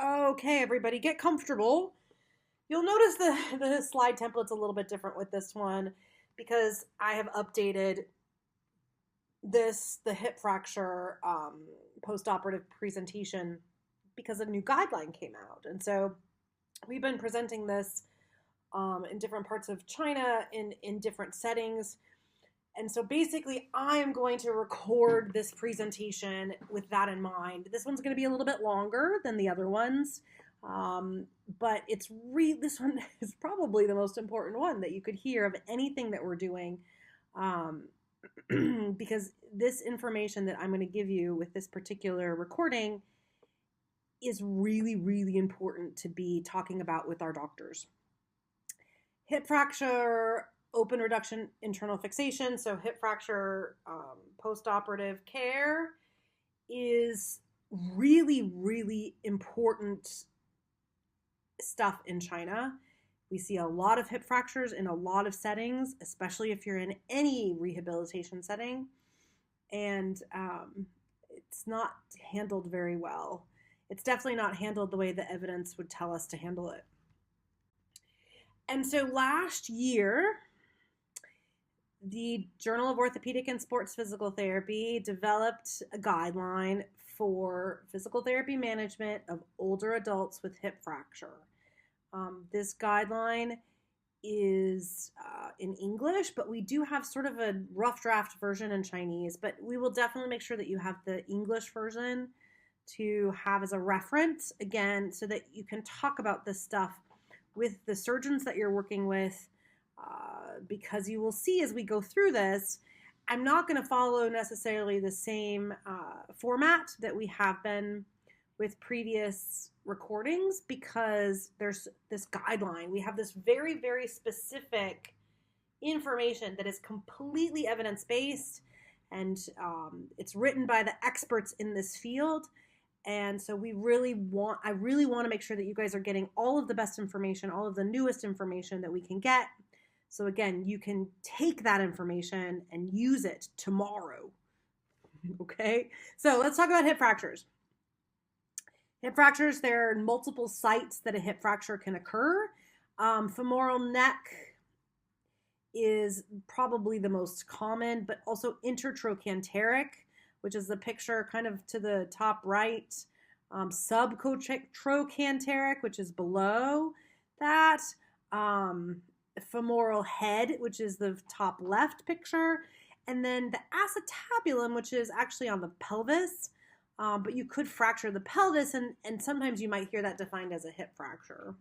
Okay, everybody, get comfortable. You'll notice the slide template's a little bit different with this one because I have updated the hip fracture post-operative presentation because a new guideline came out. And so we've been presenting this in different parts of China in different settings. And so basically, I am going to record this presentation with that in mind. This one's going to be a little bit longer than the other ones, but this one is probably the most important one that you could hear of anything that we're doing, because this information that I'm going to give you with this particular recording is really, really important to be talking about with our doctors. Hip fracture, open reduction, internal fixation. So hip fracture post-operative care is really, really important stuff in China. We see a lot of hip fractures in a lot of settings, especially if you're in any rehabilitation setting. And it's not handled very well. It's definitely not handled the way the evidence would tell us to handle it. And so last year, the Journal of Orthopedic and Sports Physical Therapy developed a guideline for physical therapy management of older adults with hip fracture. This guideline is in English, but we do have sort of a rough draft version in Chinese, but we will definitely make sure that you have the English version to have as a reference, again, so that you can talk about this stuff with the surgeons that you're working with, because you will see as we go through this, I'm not going to follow necessarily the same format that we have been with previous recordings, because there's this guideline. We have this very, very specific information that is completely evidence-based, and it's written by the experts in this field. And so I really want to make sure that you guys are getting all of the best information, all of the newest information that we can get. So again, you can take that information and use it tomorrow. Okay? So let's talk about hip fractures. Hip fractures, there are multiple sites that a hip fracture can occur. Femoral neck is probably the most common, but also intertrochanteric, which is the picture kind of to the top right. Subtrochanteric, which is below that. Femoral head, which is the top left picture. And then the acetabulum, which is actually on the pelvis. But you could fracture the pelvis, and sometimes you might hear that defined as a hip fracture.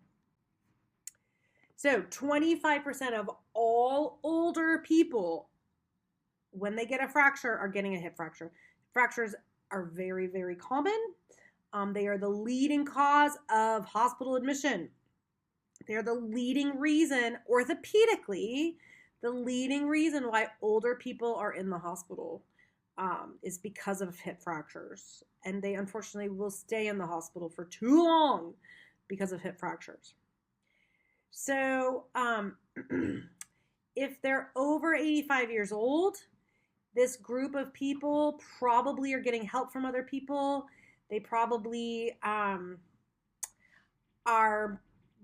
So 25% of all older people, when they get a fracture, are getting a hip fracture. Fractures are very, very common. They are the leading cause of hospital admission. They are the leading reason, orthopedically, the leading reason why older people are in the hospital is because of hip fractures. And they unfortunately will stay in the hospital for too long because of hip fractures. So if they're over 85 years old, this group of people probably are getting help from other people. They probably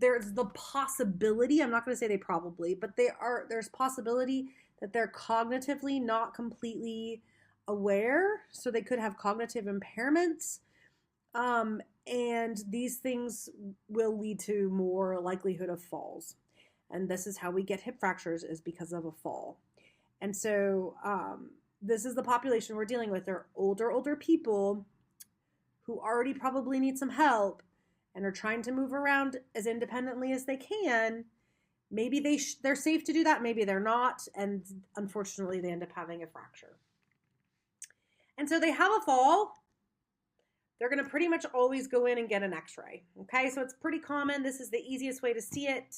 there's the possibility, I'm not going to say they probably, but there's possibility that they're cognitively not completely aware, so they could have cognitive impairments, and these things will lead to more likelihood of falls. And this is how we get hip fractures, is because of a fall. And so this is the population we're dealing with. They're older people who already probably need some help and are trying to move around as independently as they can. Maybe they're safe to do that, maybe they're not, and unfortunately they end up having a fracture. And so they have a fall. They're going to pretty much always go in and get an x-ray. Okay, so it's pretty common. This is the easiest way to see it.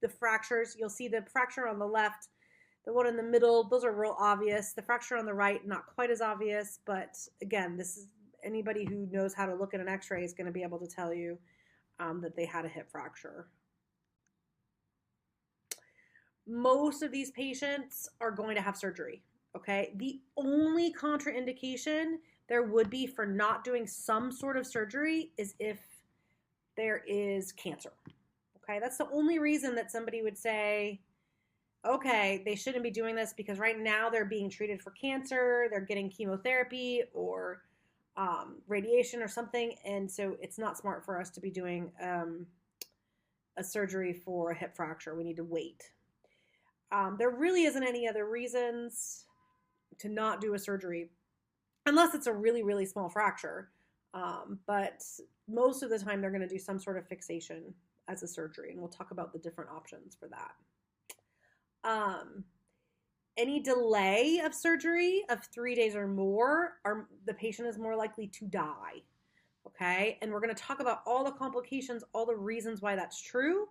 The fractures, you'll see the fracture on the left, the one in the middle, those are real obvious. The fracture on the right, not quite as obvious, but again, this is anybody who knows how to look at an x-ray is going to be able to tell you that they had a hip fracture. Most of these patients are going to have surgery. Okay, the only contraindication there would be for not doing some sort of surgery is if there is cancer. Okay, that's the only reason that somebody would say, okay, they shouldn't be doing this because right now they're being treated for cancer, they're getting chemotherapy or radiation or something, and so it's not smart for us to be doing a surgery for a hip fracture. We need to wait. There really isn't any other reasons to not do a surgery unless it's a really, really small fracture. But most of the time they're going to do some sort of fixation as a surgery, and we'll talk about the different options for that. Any delay of surgery of 3 days or more, the patient is more likely to die. Okay, and we're going to talk about all the complications, all the reasons why that's true,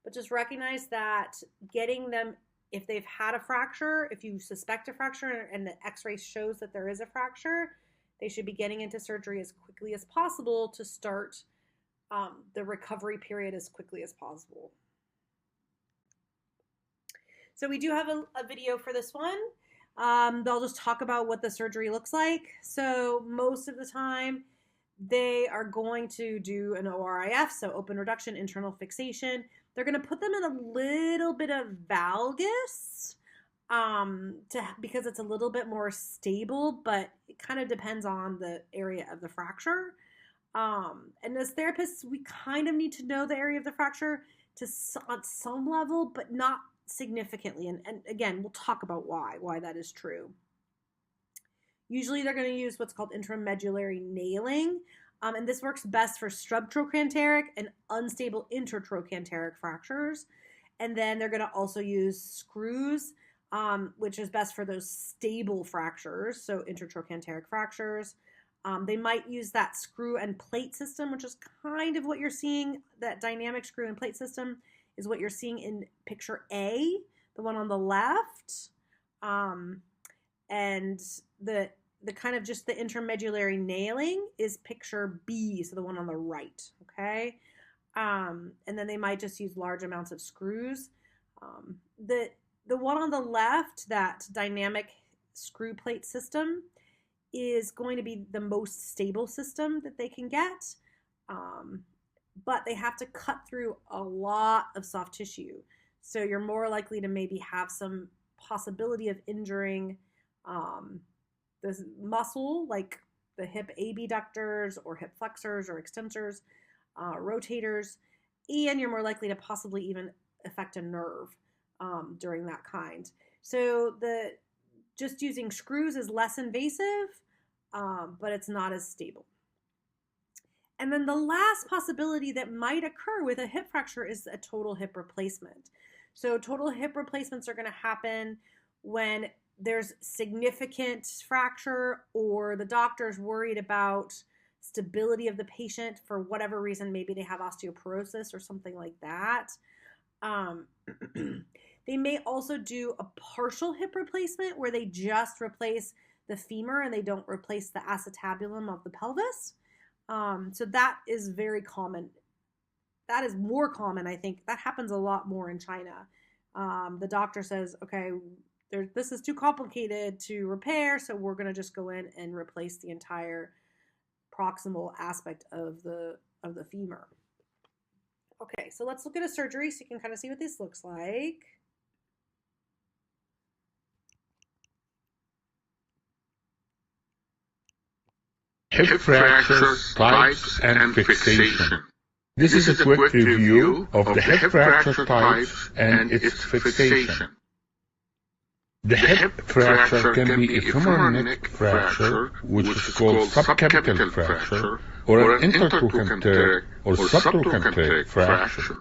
but just recognize that getting them, if they've had a fracture, if you suspect a fracture and the x-ray shows that there is a fracture, they should be getting into surgery as quickly as possible to start the recovery period as quickly as possible. So we do have a video for this one. They'll just talk about what the surgery looks like. So most of the time, they are going to do an ORIF, so open reduction, internal fixation. They're going to put them in a little bit of valgus because it's a little bit more stable, but it kind of depends on the area of the fracture. And as therapists, we kind of need to know the area of the fracture on some level, but not significantly. And again, we'll talk about why that is true. Usually they're going to use what's called intramedullary nailing, and this works best for subtrochanteric and unstable intertrochanteric fractures. And then they're going to also use screws, which is best for those stable fractures, so intertrochanteric fractures. They might use that screw and plate system, which is kind of what you're seeing. That dynamic screw and plate system is what you're seeing in picture A, the one on the left. And the kind of just the intramedullary nailing is picture B, so the one on the right, okay? And then they might just use large amounts of screws. The one on the left, that dynamic screw plate system, is going to be the most stable system that they can get, but they have to cut through a lot of soft tissue. So you're more likely to maybe have some possibility of injuring this muscle, like the hip abductors or hip flexors or extensors, rotators, and you're more likely to possibly even affect a nerve during that kind. So just using screws is less invasive, but it's not as stable. And then the last possibility that might occur with a hip fracture is a total hip replacement. So total hip replacements are going to happen when there's significant fracture or the doctor's worried about stability of the patient for whatever reason. Maybe they have osteoporosis or something like that. They may also do a partial hip replacement where they just replace the femur and they don't replace the acetabulum of the pelvis. So that is very common. That is more common, I think. That happens a lot more in China. The doctor says, okay, this is too complicated to repair, so we're going to just go in and replace the entire proximal aspect of the femur. Okay, so let's look at a surgery so you can kind of see what this looks like. Hip fracture types and fixation. This is a quick review of the hip fracture types and its fixation. The hip fracture can be a femoral neck fracture, which is called subcapital fracture, or an intertrochanteric or subtrochanteric fracture.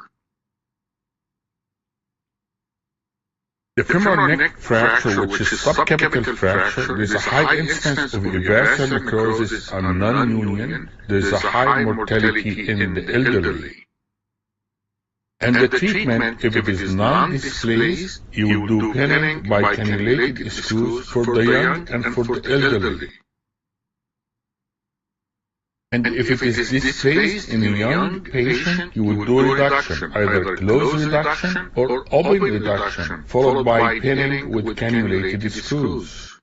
The femoral neck fracture, which is subcapital fracture, there is a high incidence of universal necrosis and non-union. There is a high mortality in the elderly. And the treatment, if it is non-displaced, you will do pinning by cannulated screws for the young and for the elderly. And if it is displaced in a young patient, you will do reduction, either closed reduction or open reduction, followed by pinning with cannulated screws.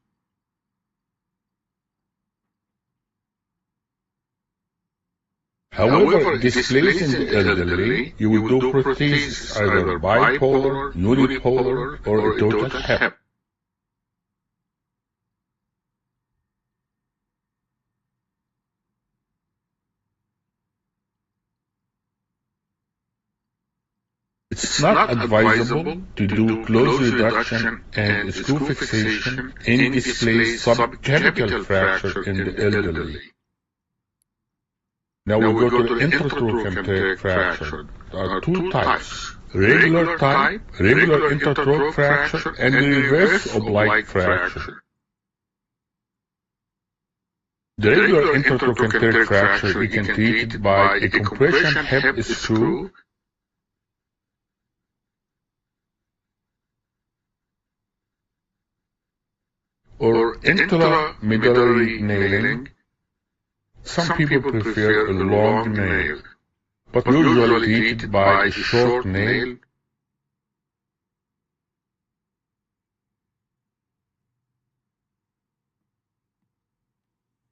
However, displacing the elderly, you will do prosthesis either bipolar, unipolar, or a total hip. It's not advisable to do close reduction and screw fixation in displaced subclavicle fracture in the elderly. Now we go to the intertrochanteric fracture. There are two types: regular type, regular intertroch fracture, and reverse oblique fracture. The regular intertrochanteric fracture you can treat by a compression hip screw or intramedullary nailing. Some people prefer a long nail, but usually treated by a short nail.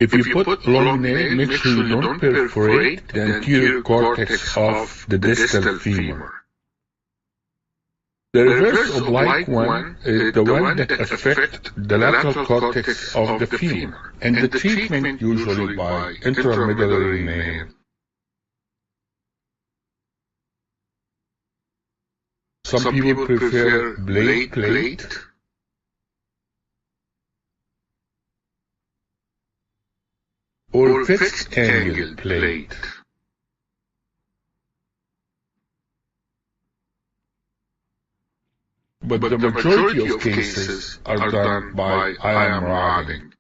If you put a long nail, make sure you don't perforate the anterior cortex of the distal femur. The reverse oblique one is the one that affects the lateral cortex of the femur, and the treatment usually by intramedullary nail. Some people prefer blade plate, or fixed angle plate. But the majority of cases are done by IM rodding.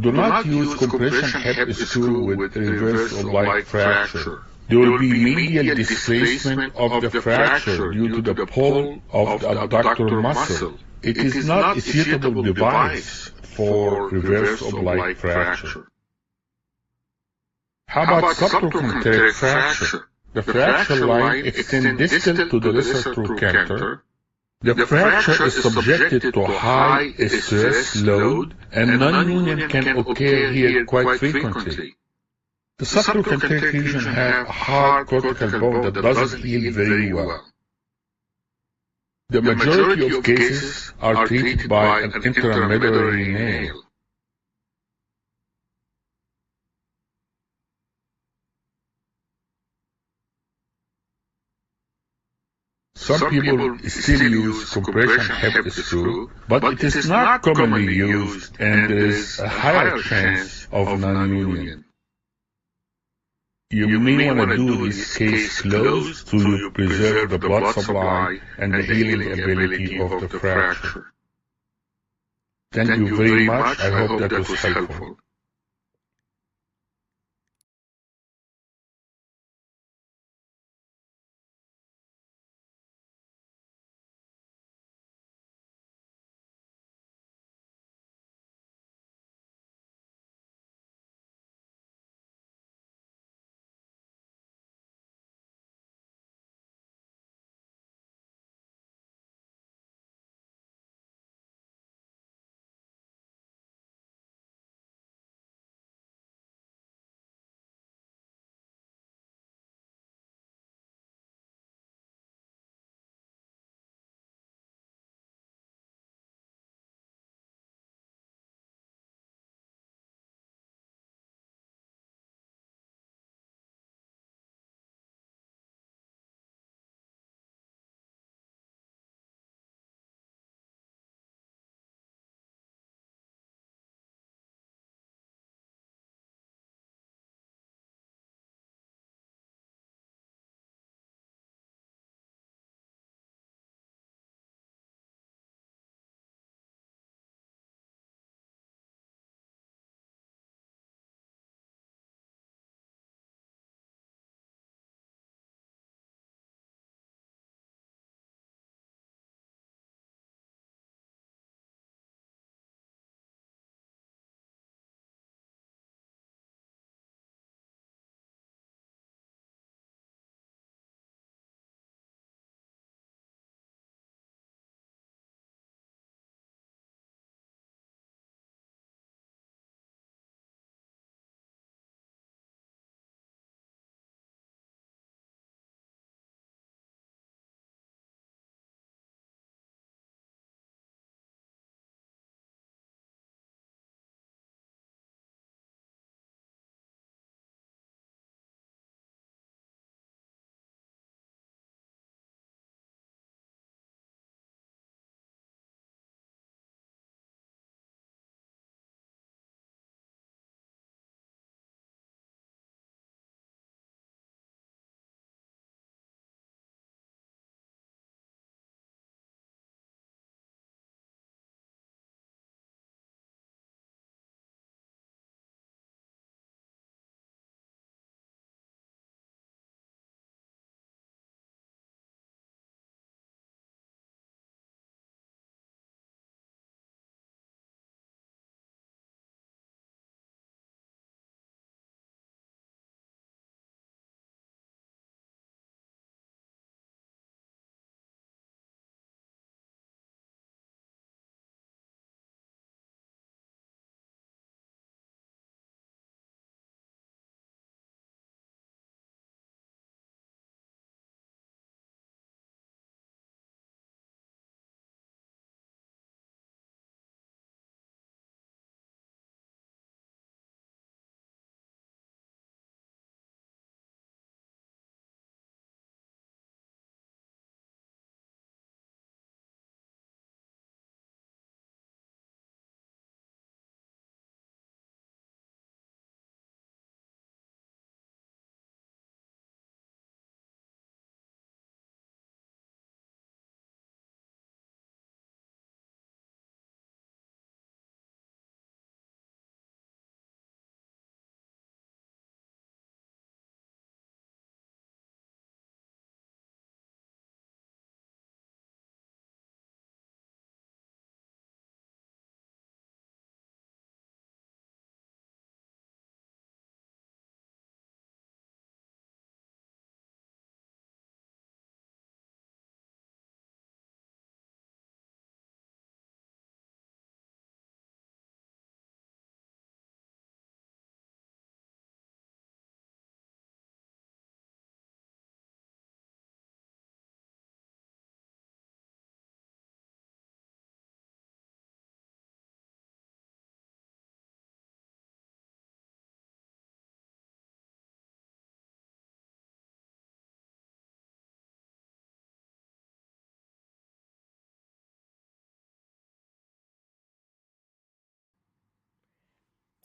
Do not use compression hip screw with reverse oblique fracture. There will be medial displacement of the fracture due to the pull of the abductor muscle. It is not a suitable device for reverse oblique fracture. How about subtrochanteric fracture? The fracture line extends distal to the lesser trochanter. The fracture is subjected to high stress load, and non-union can occur here quite frequently. The subtrochanteric region has a hard cortical bone that doesn't heal very well. The majority of cases are treated by an intramedullary nail. Some people still use compression hip screw, but it is not commonly used and there is a higher chance of non-union. You may want to do this case closed so you preserve the blood supply and the healing ability of the fracture. Thank you very much. I hope that was helpful.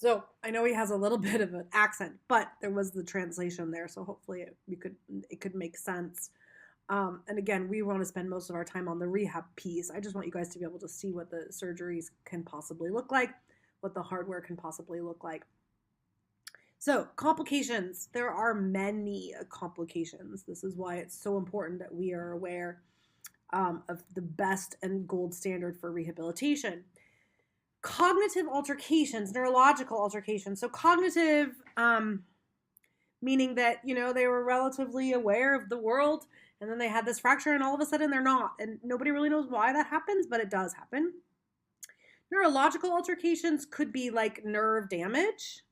So I know he has a little bit of an accent, but there was the translation there, so hopefully it could make sense. And again, we want to spend most of our time on the rehab piece. I just want you guys to be able to see what the surgeries can possibly look like, what the hardware can possibly look like. So complications, there are many complications. This is why it's so important that we are aware of the best and gold standard for rehabilitation. Cognitive altercations, neurological altercations. So cognitive, meaning that, they were relatively aware of the world, and then they had this fracture, and all of a sudden they're not. And nobody really knows why that happens, but it does happen. Neurological altercations could be like nerve damage.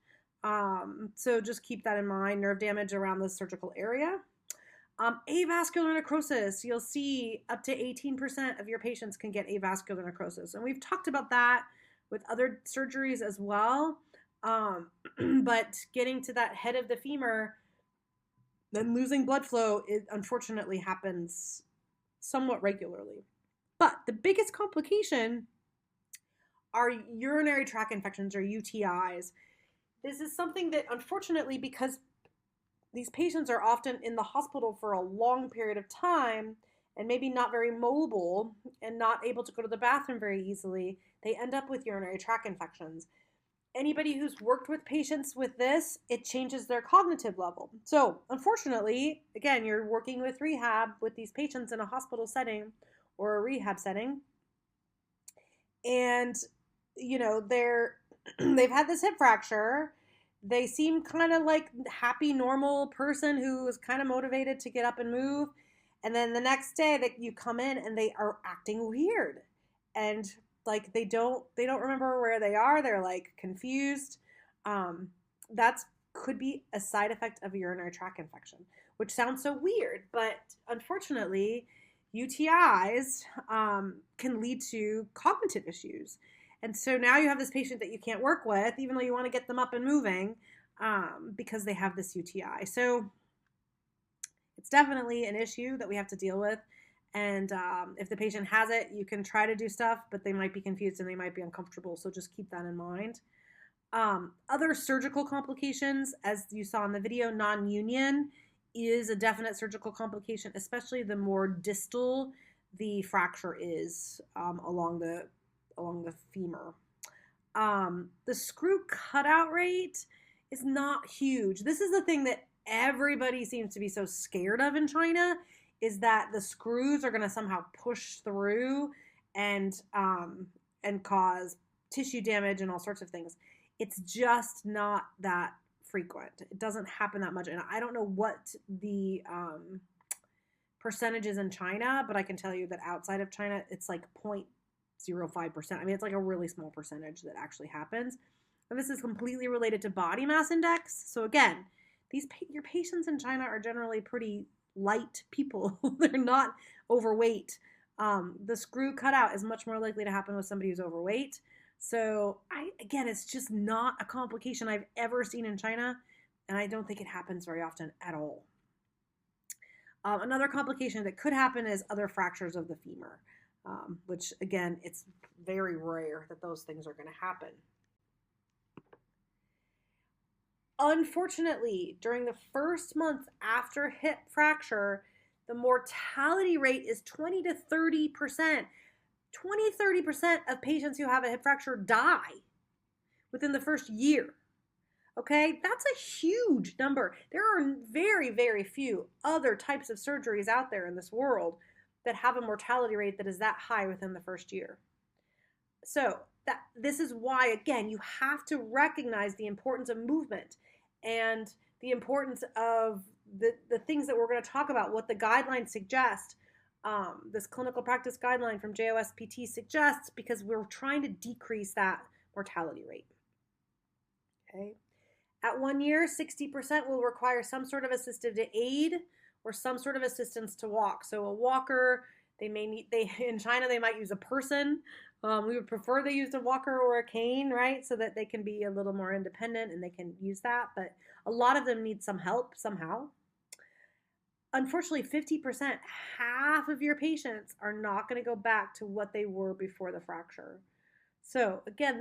So just keep that in mind, nerve damage around the surgical area. Avascular necrosis, you'll see up to 18% of your patients can get avascular necrosis. And we've talked about that with other surgeries as well. But getting to that head of the femur, then losing blood flow, it unfortunately happens somewhat regularly. But the biggest complication are urinary tract infections, or UTIs. This is something that, unfortunately, because these patients are often in the hospital for a long period of time and maybe not very mobile and not able to go to the bathroom very easily, they end up with urinary tract infections. Anybody who's worked with patients with this, it changes their cognitive level. So, unfortunately, again, you're working with rehab with these patients in a hospital setting or a rehab setting, and, they've had this hip fracture. They seem kind of like happy, normal person who is kind of motivated to get up and move. And then the next day that you come in and they are acting weird. And like they don't remember where they are. They're like confused. That's could be a side effect of a urinary tract infection, which sounds so weird, but unfortunately, UTIs can lead to cognitive issues. And so now you have this patient that you can't work with, even though you want to get them up and moving, because they have this UTI. So it's definitely an issue that we have to deal with. And if the patient has it, you can try to do stuff, but they might be confused and they might be uncomfortable. So just keep that in mind. Other surgical complications, as you saw in the video, non-union is a definite surgical complication, especially the more distal the fracture is along the femur. The screw cutout rate is not huge. This is the thing that everybody seems to be so scared of in China, is that the screws are going to somehow push through and cause tissue damage and all sorts of things. It's just not that frequent. It doesn't happen that much. And I don't know what the percentage is in China, but I can tell you that outside of China, it's like 0.05%. I mean, it's like a really small percentage that actually happens. And this is completely related to body mass index. So again, your patients in China are generally pretty light people. They're not overweight. The screw cutout is much more likely to happen with somebody who's overweight. So again, it's just not a complication I've ever seen in China, and I don't think it happens very often at all. Another complication that could happen is other fractures of the femur, which again, it's very rare that those things are going to happen. Unfortunately, during the first month after hip fracture, the mortality rate is 20 to 30%. 20-30% of patients who have a hip fracture die within the first year. Okay, that's a huge number. There are very, very few other types of surgeries out there in this world that have a mortality rate that is that high within the first year. So this is why, again, you have to recognize the importance of movement and the importance of the things that we're going to talk about, what the guidelines suggest. This clinical practice guideline from JOSPT suggests, because we're trying to decrease that mortality rate. Okay. At 1 year, 60% will require some sort of assistive aid or some sort of assistance to walk. So a walker, in China, they might use a person. We would prefer they used a walker or a cane, right? So that they can be a little more independent and they can use that. But a lot of them need some help somehow. Unfortunately, 50%, half of your patients are not going to go back to what they were before the fracture. So again,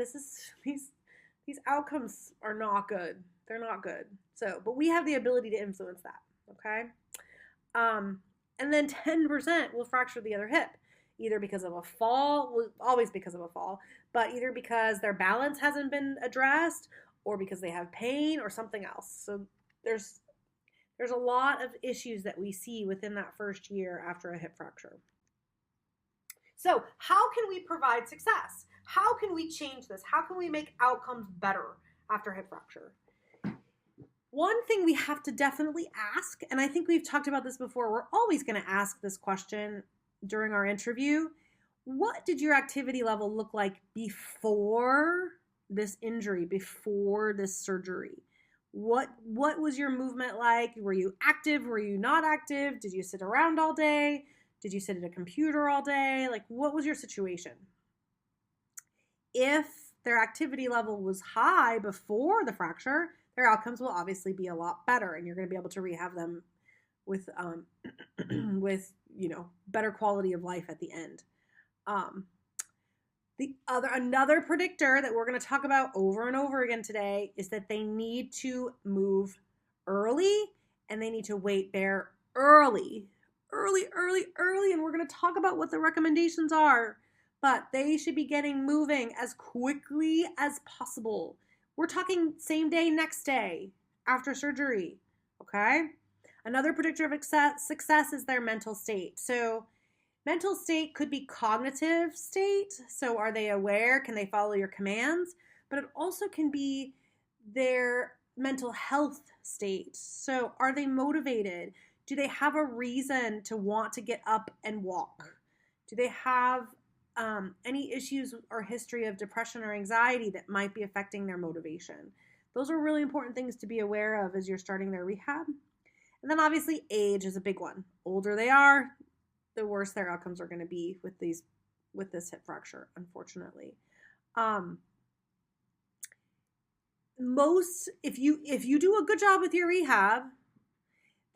these these outcomes are not good. They're not good. So, but we have the ability to influence that, okay? And then 10% will fracture the other hip, either because of a fall, well, always because of a fall, but either because their balance hasn't been addressed or because they have pain or something else. So there's a lot of issues that we see within that first year after a hip fracture. So how can we provide success? How can we change this? How can we make outcomes better after hip fracture? One thing we have to definitely ask, and I think we've talked about this before, we're always going to ask this question during our interview. What did your activity level look like before this injury, before this surgery? What was your movement like? Were you active? Were you not active? Did you sit around all day? Did you sit at a computer all day? Like, what was your situation? If their activity level was high before the fracture, their outcomes will obviously be a lot better, and you're going to be able to rehab them with better quality of life at the end. Another predictor that we're going to talk about over and over again today is that they need to move early and they need to weight bear early, and we're going to talk about what the recommendations are, but they should be getting moving as quickly as possible. We're talking same day, next day after surgery, okay? Another predictor of success is their mental state. So mental state could be cognitive state. So are they aware? Can they follow your commands? But it also can be their mental health state. So are they motivated? Do they have a reason to want to get up and walk? Do they have any issues or history of depression or anxiety that might be affecting their motivation? Those are really important things to be aware of as you're starting their rehab. And then obviously age is a big one. Older they are, the worse their outcomes are going to be with this hip fracture, unfortunately. If you do a good job with your rehab,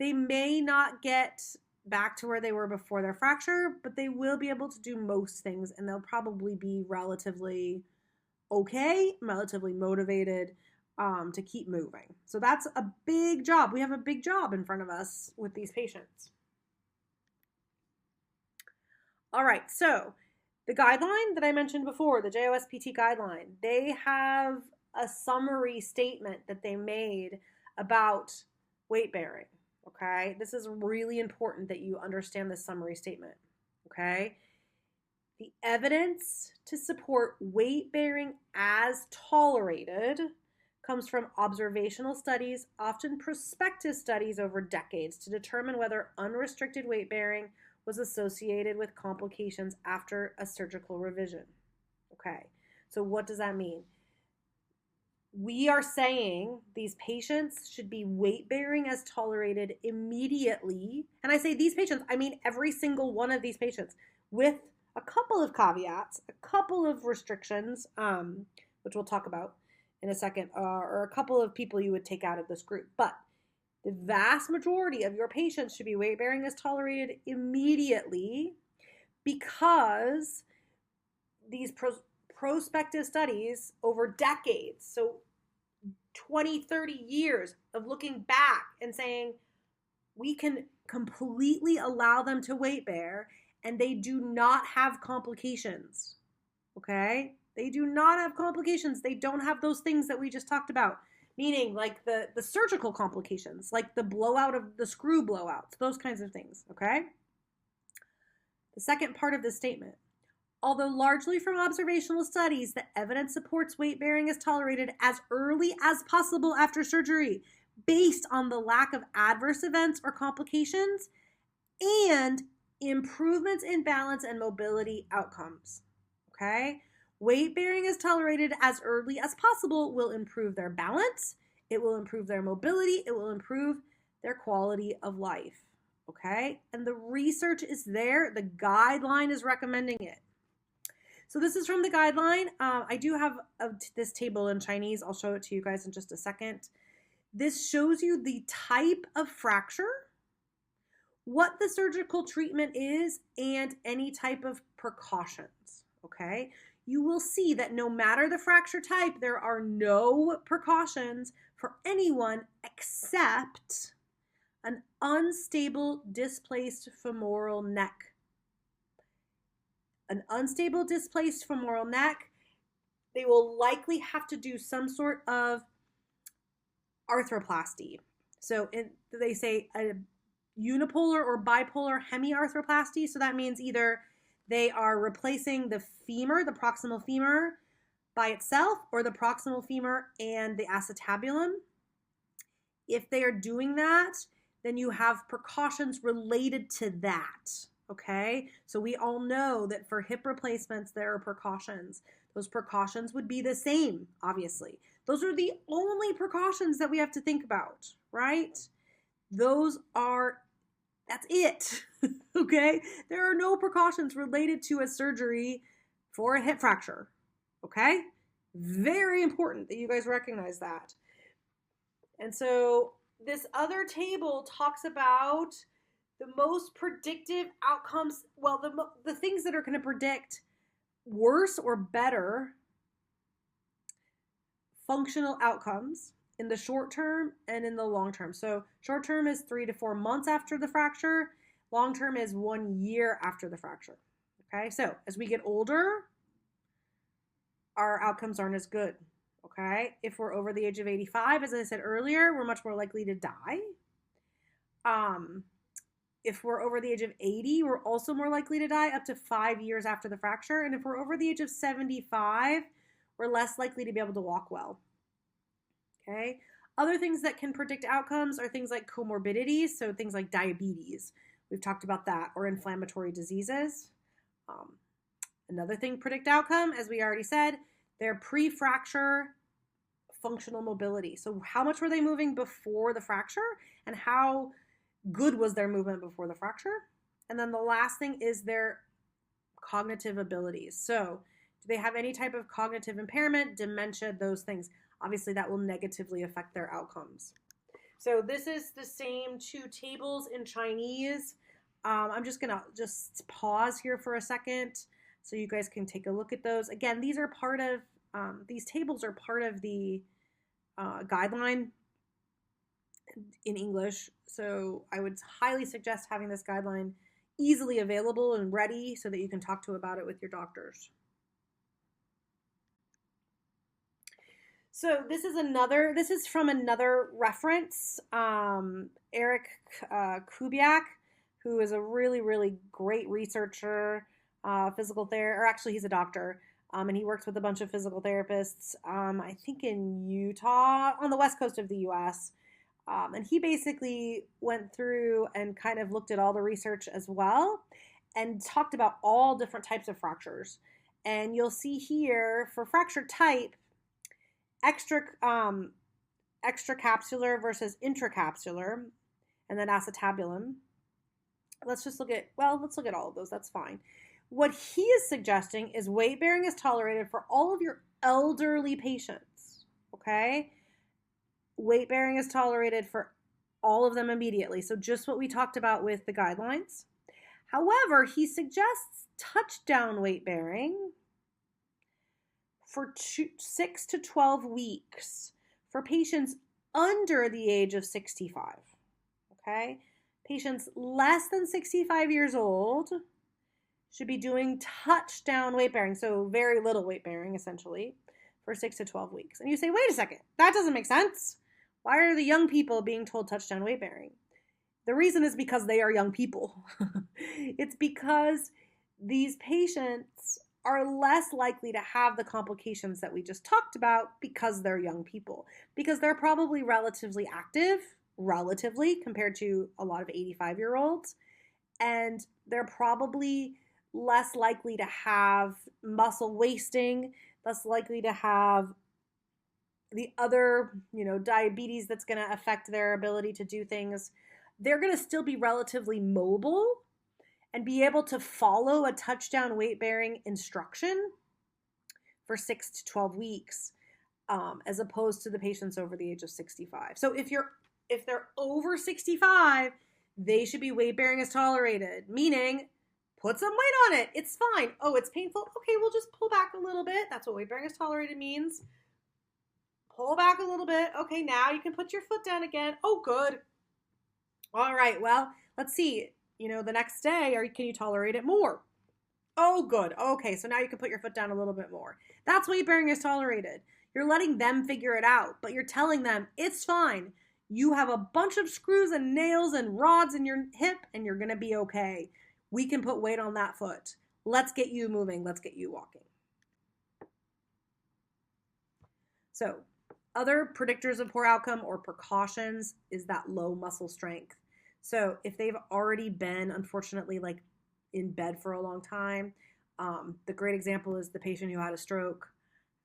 they may not get back to where they were before their fracture, but they will be able to do most things, and they'll probably be relatively okay, relatively motivated to keep moving. So that's a big job. We have a big job in front of us with these patients. All right, so the guideline that I mentioned before, the JOSPT guideline, they have a summary statement that they made about weight bearing. Okay, this is really important that you understand this summary statement. Okay, the evidence to support weight bearing as tolerated comes from observational studies, often prospective studies over decades, to determine whether unrestricted weight bearing was associated with complications after a surgical revision. Okay, so what does that mean? We are saying these patients should be weight bearing as tolerated immediately. And I say these patients, I mean every single one of these patients, with a couple of caveats, a couple of restrictions, which we'll talk about in a second, or a couple of people you would take out of this group. But the vast majority of your patients should be weight bearing as tolerated immediately, because these prospective studies over decades, so 20, 30 years of looking back and saying we can completely allow them to weight bear and they do not have complications. Okay? They do not have complications. They don't have those things that we just talked about, meaning like the surgical complications, like the blowout of the screw blowouts, those kinds of things. Okay? The second part of this statement. Although largely from observational studies, the evidence supports weight bearing is tolerated as early as possible after surgery, based on the lack of adverse events or complications and improvements in balance and mobility outcomes. Okay? Weight bearing is tolerated as early as possible will improve their balance, it will improve their mobility, it will improve their quality of life. Okay? And the research is there, the guideline is recommending it. So this is from the guideline. I do have this table in Chinese. I'll show it to you guys in just a second. This shows you the type of fracture, what the surgical treatment is, and any type of precautions, okay? you will see that no matter the fracture type, there are no precautions for anyone except an unstable displaced femoral neck. An unstable displaced femoral neck, they will likely have to do some sort of arthroplasty. So they say a unipolar or bipolar hemiarthroplasty. So that means either they are replacing the femur, the proximal femur by itself, or the proximal femur and the acetabulum. If they are doing that, then you have precautions related to that. Okay, so we all know that for hip replacements, there are precautions. Those precautions would be the same, obviously. Those are the only precautions that we have to think about, right? That's it, okay? There are no precautions related to a surgery for a hip fracture, okay? Very important that you guys recognize that. And so this other table talks about the most predictive outcomes, well, the things that are going to predict worse or better functional outcomes in the short term and in the long term. So short term is 3 to 4 months after the fracture. Long term is 1 year after the fracture. Okay, so as we get older, our outcomes aren't as good. Okay, if we're over the age of 85, as I said earlier, we're much more likely to die. If we're over the age of 80, we're also more likely to die up to 5 years after the fracture. And if we're over the age of 75, we're less likely to be able to walk well. Okay. Other things that can predict outcomes are things like comorbidities, so things like diabetes. We've talked about that, or inflammatory diseases. Another thing predict outcome, as we already said, their pre-fracture functional mobility. So how much were they moving before the fracture, and how good was their movement before the fracture? And then the last thing is their cognitive abilities. So do they have any type of cognitive impairment, dementia, those things? Obviously, that will negatively affect their outcomes. So this is the same two tables in Chinese. I'm just going to pause here for a second so you guys can take a look at those. Again, these are part of, these tables are part of the guideline in English. So I would highly suggest having this guideline easily available and ready so that you can talk about it with your doctors. So this is from another reference, Eric Kubiak, who is a really, really great researcher, physical therapist, or actually he's a doctor, and he works with a bunch of physical therapists, I think in Utah, on the west coast of the U.S., and he basically went through and kind of looked at all the research as well and talked about all different types of fractures. And you'll see here for fracture type, extracapsular versus intracapsular, and then acetabulum. Let's look at all of those. That's fine. What he is suggesting is weight bearing is tolerated for all of your elderly patients. Okay? Weight bearing is tolerated for all of them immediately. So just what we talked about with the guidelines. However, he suggests touchdown weight bearing for 6 to 12 weeks for patients under the age of 65. Okay? Patients less than 65 years old should be doing touchdown weight bearing, so very little weight bearing essentially, for 6 to 12 weeks. And you say, wait a second, that doesn't make sense. Why are the young people being told touchdown weight bearing? The reason is because they are young people. It's because these patients are less likely to have the complications that we just talked about because they're young people. Because they're probably relatively active, compared to a lot of 85-year-olds. And they're probably less likely to have muscle wasting, less likely to have the other, diabetes that's going to affect their ability to do things. They're going to still be relatively mobile and be able to follow a touchdown weight-bearing instruction for 6 to 12 weeks, as opposed to the patients over the age of 65. So if they're over 65, they should be weight-bearing as tolerated, meaning put some weight on it. It's fine. Oh, it's painful. Okay, we'll just pull back a little bit. That's what weight bearing is tolerated means. Pull back a little bit. Okay, now you can put your foot down again. Oh, good. All right, well, let's see. The next day, can you tolerate it more? Oh, good. Okay, so now you can put your foot down a little bit more. That's weight bearing is tolerated. You're letting them figure it out, but you're telling them it's fine. You have a bunch of screws and nails and rods in your hip, and you're going to be okay. We can put weight on that foot. Let's get you moving. Let's get you walking. So, other predictors of poor outcome or precautions is that low muscle strength. So if they've already been, unfortunately, like in bed for a long time, the great example is the patient who had a stroke.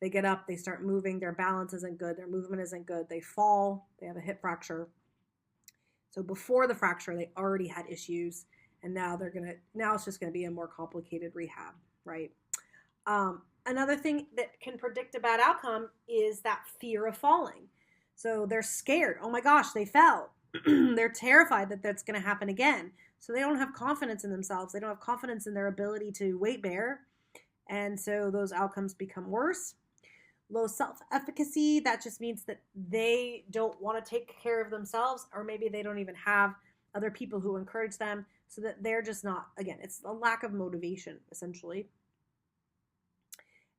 They get up, they start moving, their balance isn't good, their movement isn't good, they fall, they have a hip fracture. So before the fracture, they already had issues, and now it's just gonna be a more complicated rehab, right? Another thing that can predict a bad outcome is that fear of falling. So they're scared. Oh my gosh, they fell. They're terrified that that's going to happen again. So they don't have confidence in themselves. They don't have confidence in their ability to weight bear. And so those outcomes become worse. Low self-efficacy, that just means that they don't want to take care of themselves, or maybe they don't even have other people who encourage them, so that they're just not, again, it's a lack of motivation, essentially.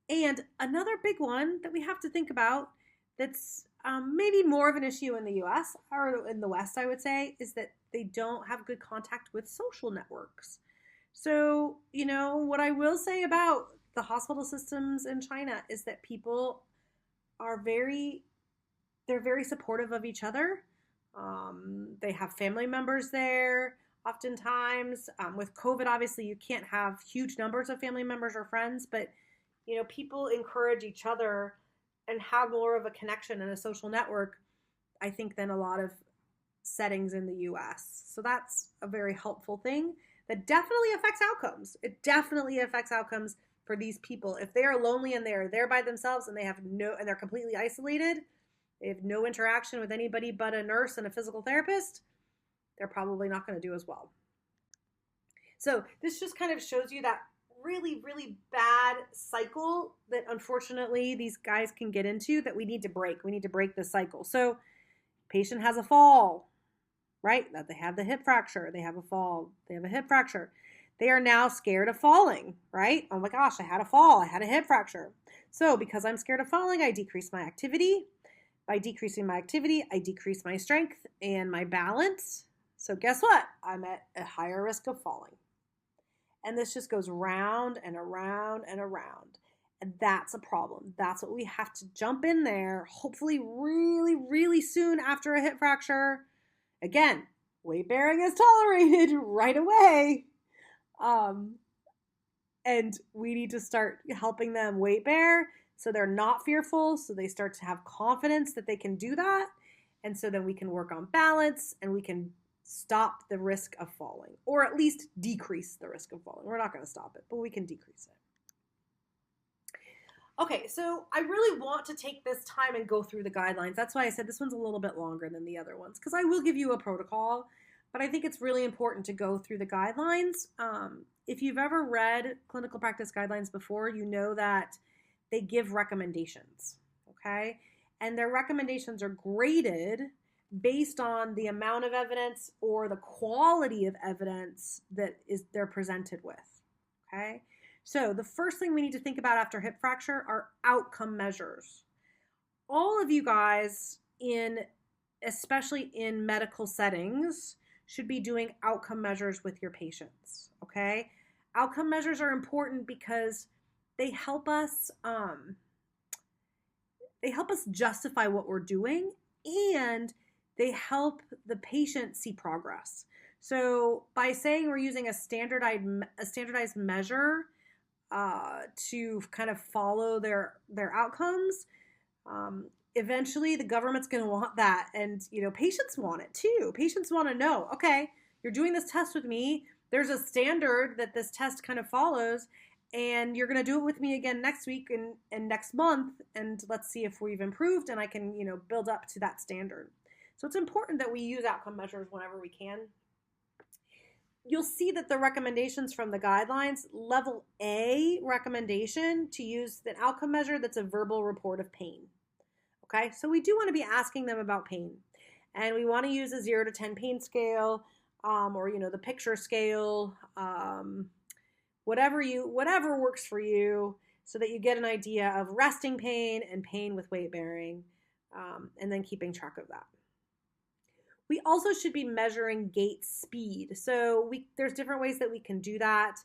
And another big one that we have to think about that's maybe more of an issue in the US or in the West, I would say, is that they don't have good contact with social networks. So, what I will say about the hospital systems in China is that people are very supportive of each other. They have family members there. Oftentimes, with COVID, obviously, you can't have huge numbers of family members or friends, but people encourage each other and have more of a connection and a social network, I think, than a lot of settings in the US. So that's a very helpful thing that definitely affects outcomes. It definitely affects outcomes for these people. If they are lonely and they're there by themselves and they're completely isolated, they have no interaction with anybody but a nurse and a physical therapist, they're probably not going to do as well. So this just kind of shows you that really, really bad cycle that unfortunately these guys can get into that we need to break. We need to break this cycle. So patient has a fall, right? That they have the hip fracture. They have a fall. They have a hip fracture. They are now scared of falling, right? Oh my gosh, I had a fall. I had a hip fracture. So because I'm scared of falling, I decrease my activity. By decreasing my activity, I decrease my strength and my balance. So guess what? I'm at a higher risk of falling. And this just goes round and around and around. And that's a problem. That's what we have to jump in there, hopefully really, really soon after a hip fracture. Again, weight bearing is tolerated right away. And we need to start helping them weight bear so they're not fearful, so they start to have confidence that they can do that. And so then we can work on balance and we can stop the risk of falling, or at least decrease the risk of falling. We're not going to stop it, but we can decrease it. Okay, so I really want to take this time and go through the guidelines. That's why I said this one's a little bit longer than the other ones, because I will give you a protocol, but I think it's really important to go through the guidelines. If you've ever read clinical practice guidelines before, you know that they give recommendations, okay? And their recommendations are graded based on the amount of evidence or the quality of evidence that they're presented with, okay? So the first thing we need to think about after hip fracture are outcome measures. All of you guys, especially in medical settings, should be doing outcome measures with your patients, okay? Outcome measures are important because they help us justify what we're doing, and they help the patient see progress. So by saying we're using a standardized measure to kind of follow their outcomes, eventually the government's going to want that. And, patients want it too. Patients want to know, okay, you're doing this test with me. There's a standard that this test kind of follows, and you're going to do it with me again next week and next month. And let's see if we've improved and I can, build up to that standard. So it's important that we use outcome measures whenever we can. you'll see that the recommendations from the guidelines, level A recommendation to use an outcome measure that's a verbal report of pain. Okay, so we do want to be asking them about pain. And we want to use a 0 to 10 pain scale, or, the picture scale, whatever works for you, so that you get an idea of resting pain and pain with weight bearing, and then keeping track of that. We also should be measuring gait speed. So there's different ways that we can do that.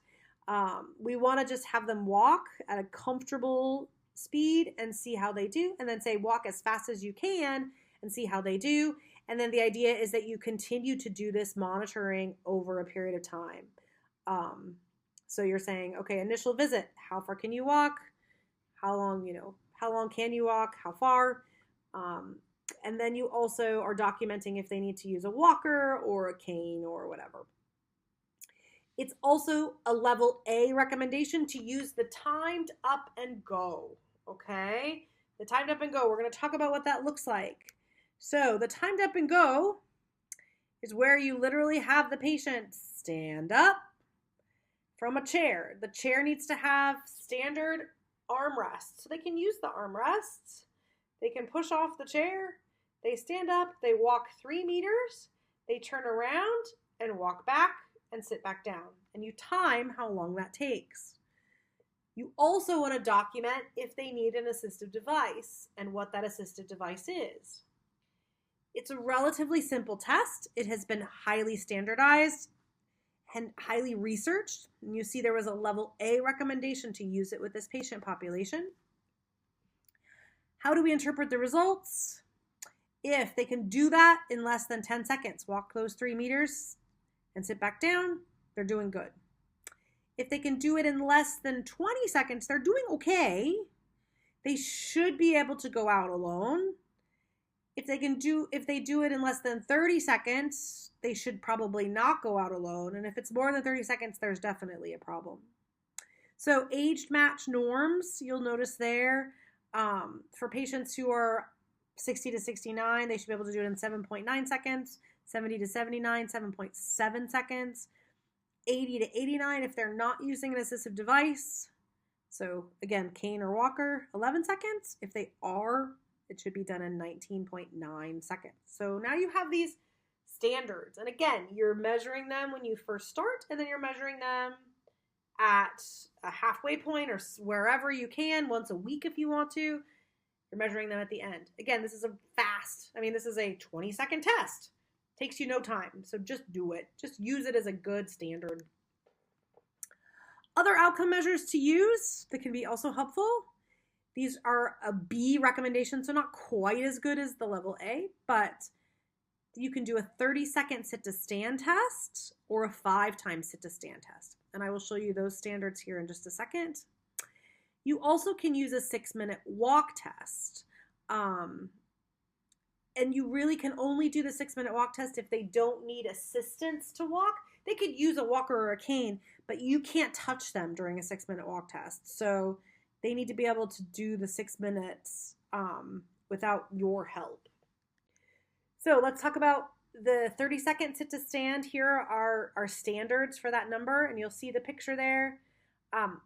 We want to just have them walk at a comfortable speed and see how they do, and then say walk as fast as you can and see how they do. And then the idea is that you continue to do this monitoring over a period of time. So you're saying, okay, initial visit, how far can you walk? How long can you walk? How far? And then you also are documenting if they need to use a walker or a cane or whatever. It's also a level A recommendation to use the timed up and go, okay? The timed up and go, we're going to talk about what that looks like. So the timed up and go is where you literally have the patient stand up from a chair. The chair needs to have standard armrests, so they can use the armrests. They can push off the chair, they stand up, they walk 3 meters, they turn around and walk back and sit back down. And you time how long that takes. You also want to document if they need an assistive device and what that assistive device is. It's a relatively simple test. It has been highly standardized and highly researched. And you see there was a level A recommendation to use it with this patient population. How do we interpret the results? If they can do that in less than 10 seconds, walk those 3 meters and sit back down, they're doing good. If they can do it in less than 20 seconds, they're doing okay. They should be able to go out alone. If they do it in less than 30 seconds, they should probably not go out alone. And if it's more than 30 seconds, there's definitely a problem. So aged match norms, you'll notice there, for patients who are 60 to 69, they should be able to do it in 7.9 seconds, 70 to 79, 7.7 seconds, 80 to 89 if they're not using an assistive device. So again, cane or walker, 11 seconds. If they are, it should be done in 19.9 seconds. So now you have these standards. And again, you're measuring them when you first start, and then you're measuring them at a halfway point or wherever you can, once a week if you want to. You're measuring them at the end. Again, this is a 20-second test. Takes you no time, so just do it. Just use it as a good standard. Other outcome measures to use that can be also helpful. These are a B recommendation, so not quite as good as the level A, but you can do a 30-second sit-to-stand test or a 5-time sit-to-stand test. And I will show you those standards here in just a second. You also can use a 6-minute walk test. And you really can only do the 6-minute walk test if they don't need assistance to walk. They could use a walker or a cane, but you can't touch them during a 6-minute walk test. So they need to be able to do the 6 minutes without your help. So let's talk about the 30-second sit-to-stand. Here are our standards for that number, and you'll see the picture there.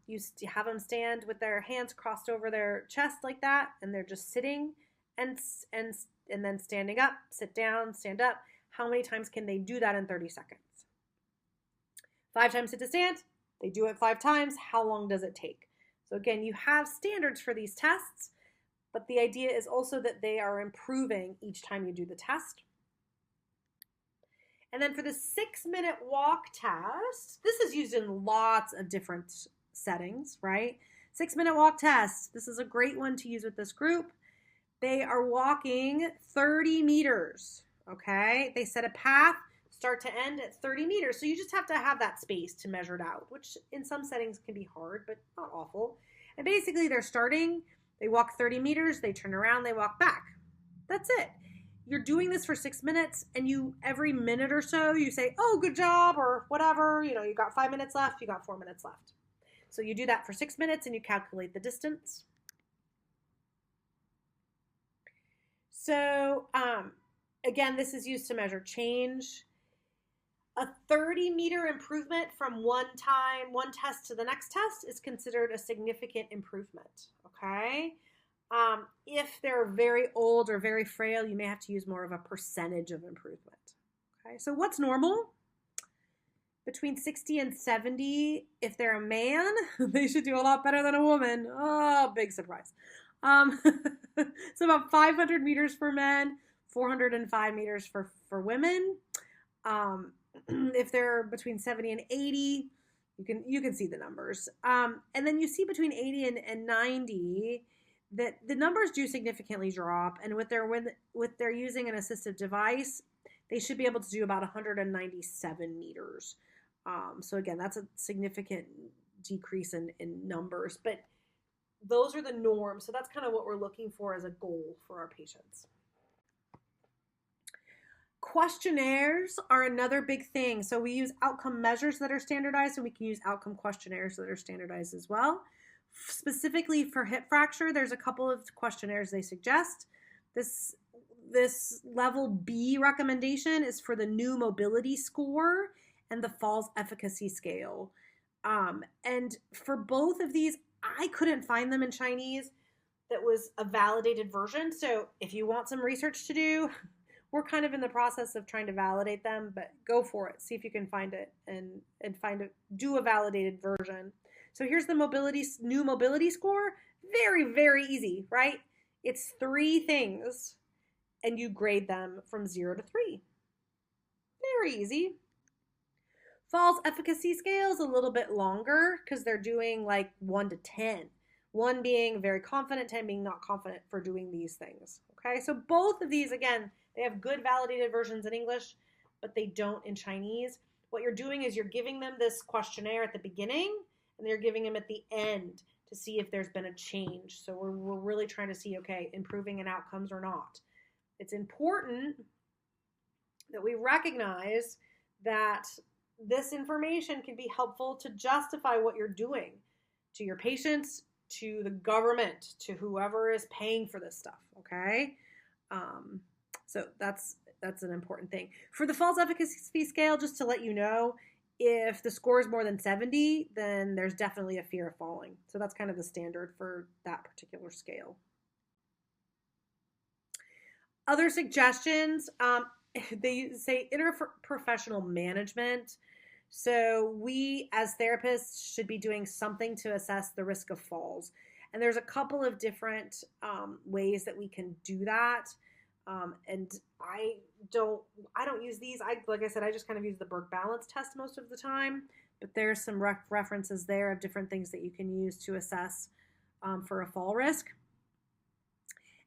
You have them stand with their hands crossed over their chest like that, and they're just sitting and then standing up, sit down, stand up. How many times can they do that in 30 seconds? 5 times sit-to-stand. They do it 5 times. How long does it take? So again, you have standards for these tests, but the idea is also that they are improving each time you do the test. And then for the 6-minute walk test, this is used in lots of different settings, right? 6-minute walk test. This is a great one to use with this group. They are walking 30 meters, okay? They set a path, start to end at 30 meters. So you just have to have that space to measure it out, which in some settings can be hard, but not awful. And basically they're starting, they walk 30 meters, they turn around, they walk back. That's it. You're doing this for 6 minutes, and you every minute or so you say, oh, good job, or whatever, you got 5 minutes left, you got 4 minutes left. So you do that for 6 minutes and you calculate the distance. So again, this is used to measure change. A 30-meter improvement from one test to the next test is considered a significant improvement, okay? If they're very old or very frail, you may have to use more of a percentage of improvement, okay? So what's normal? Between 60 and 70, if they're a man, they should do a lot better than a woman. Oh, big surprise. So about 500 meters for men, 405 meters for women. If they're between 70 and 80, you can see the numbers. And then you see between 80 and 90 that the numbers do significantly drop. And with their using an assistive device, they should be able to do about 197 meters. So again, that's a significant decrease in numbers, but those are the norms. So that's kind of what we're looking for as a goal for our patients. Questionnaires are another big thing. So we use outcome measures that are standardized, and we can use outcome questionnaires that are standardized as well. Specifically for hip fracture, there's a couple of questionnaires they suggest. This level B recommendation is for the new mobility score and the falls efficacy scale. And for both of these, I couldn't find them in Chinese that was a validated version. So if you want some research to do, we're kind of in the process of trying to validate them, but go for it. See if you can find it and do a validated version. So here's the new mobility score. Very, very easy, right? It's 3 things and you grade them from 0 to 3. Very easy. Falls efficacy scale is a little bit longer because they're doing like 1 to 10. 1 being very confident, 10 being not confident for doing these things. Okay, so both of these, again, they have good validated versions in English, but they don't in Chinese. What you're doing is you're giving them this questionnaire at the beginning, and they're giving them at the end to see if there's been a change. So we're really trying to see, okay, improving in outcomes or not. It's important that we recognize that this information can be helpful to justify what you're doing to your patients, to the government, to whoever is paying for this stuff, okay? So that's an important thing. For the falls efficacy scale, just to let you know, if the score is more than 70, then there's definitely a fear of falling. So that's kind of the standard for that particular scale. Other suggestions, they say interprofessional management. So we as therapists should be doing something to assess the risk of falls. And there's a couple of different ways that we can do that. And I don't use these. Like I said, I just kind of use the Burke balance test most of the time, but there's some references there of different things that you can use to assess for a fall risk.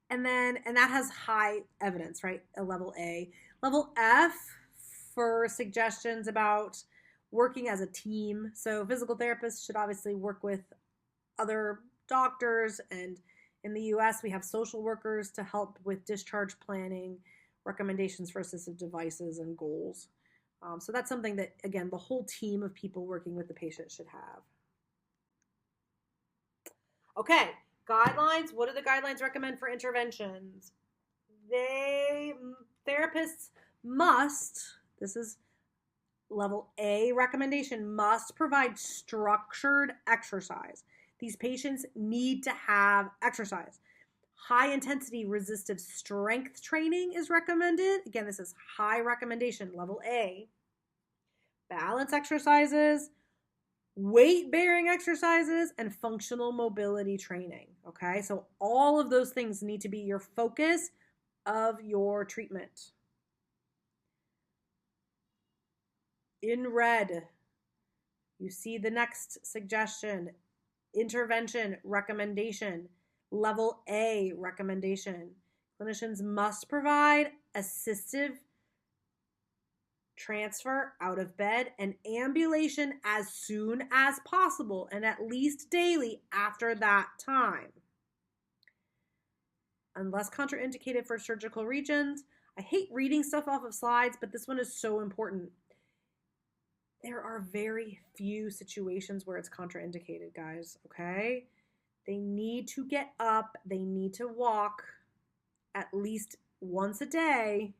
And that has high evidence, right? A level A. Level F for suggestions about working as a team. So physical therapists should obviously work with other doctors, and in the US, we have social workers to help with discharge planning, recommendations for assistive devices, and goals. So that's something that, again, the whole team of people working with the patient should have. Okay, guidelines. What do the guidelines recommend for interventions? Therapists must, this is level A recommendation, must provide structured exercise. These patients need to have exercise. High intensity resistive strength training is recommended. Again, this is high recommendation, level A. Balance exercises, weight bearing exercises, and functional mobility training. Okay, so all of those things need to be your focus of your treatment. In red, you see the next suggestion. Intervention recommendation, level A recommendation. Clinicians must provide assistive transfer out of bed and ambulation as soon as possible and at least daily after that time. Unless contraindicated for surgical regions. I hate reading stuff off of slides, but this one is so important. There are very few situations where it's contraindicated, guys, okay? They need to get up. They need to walk at least once a day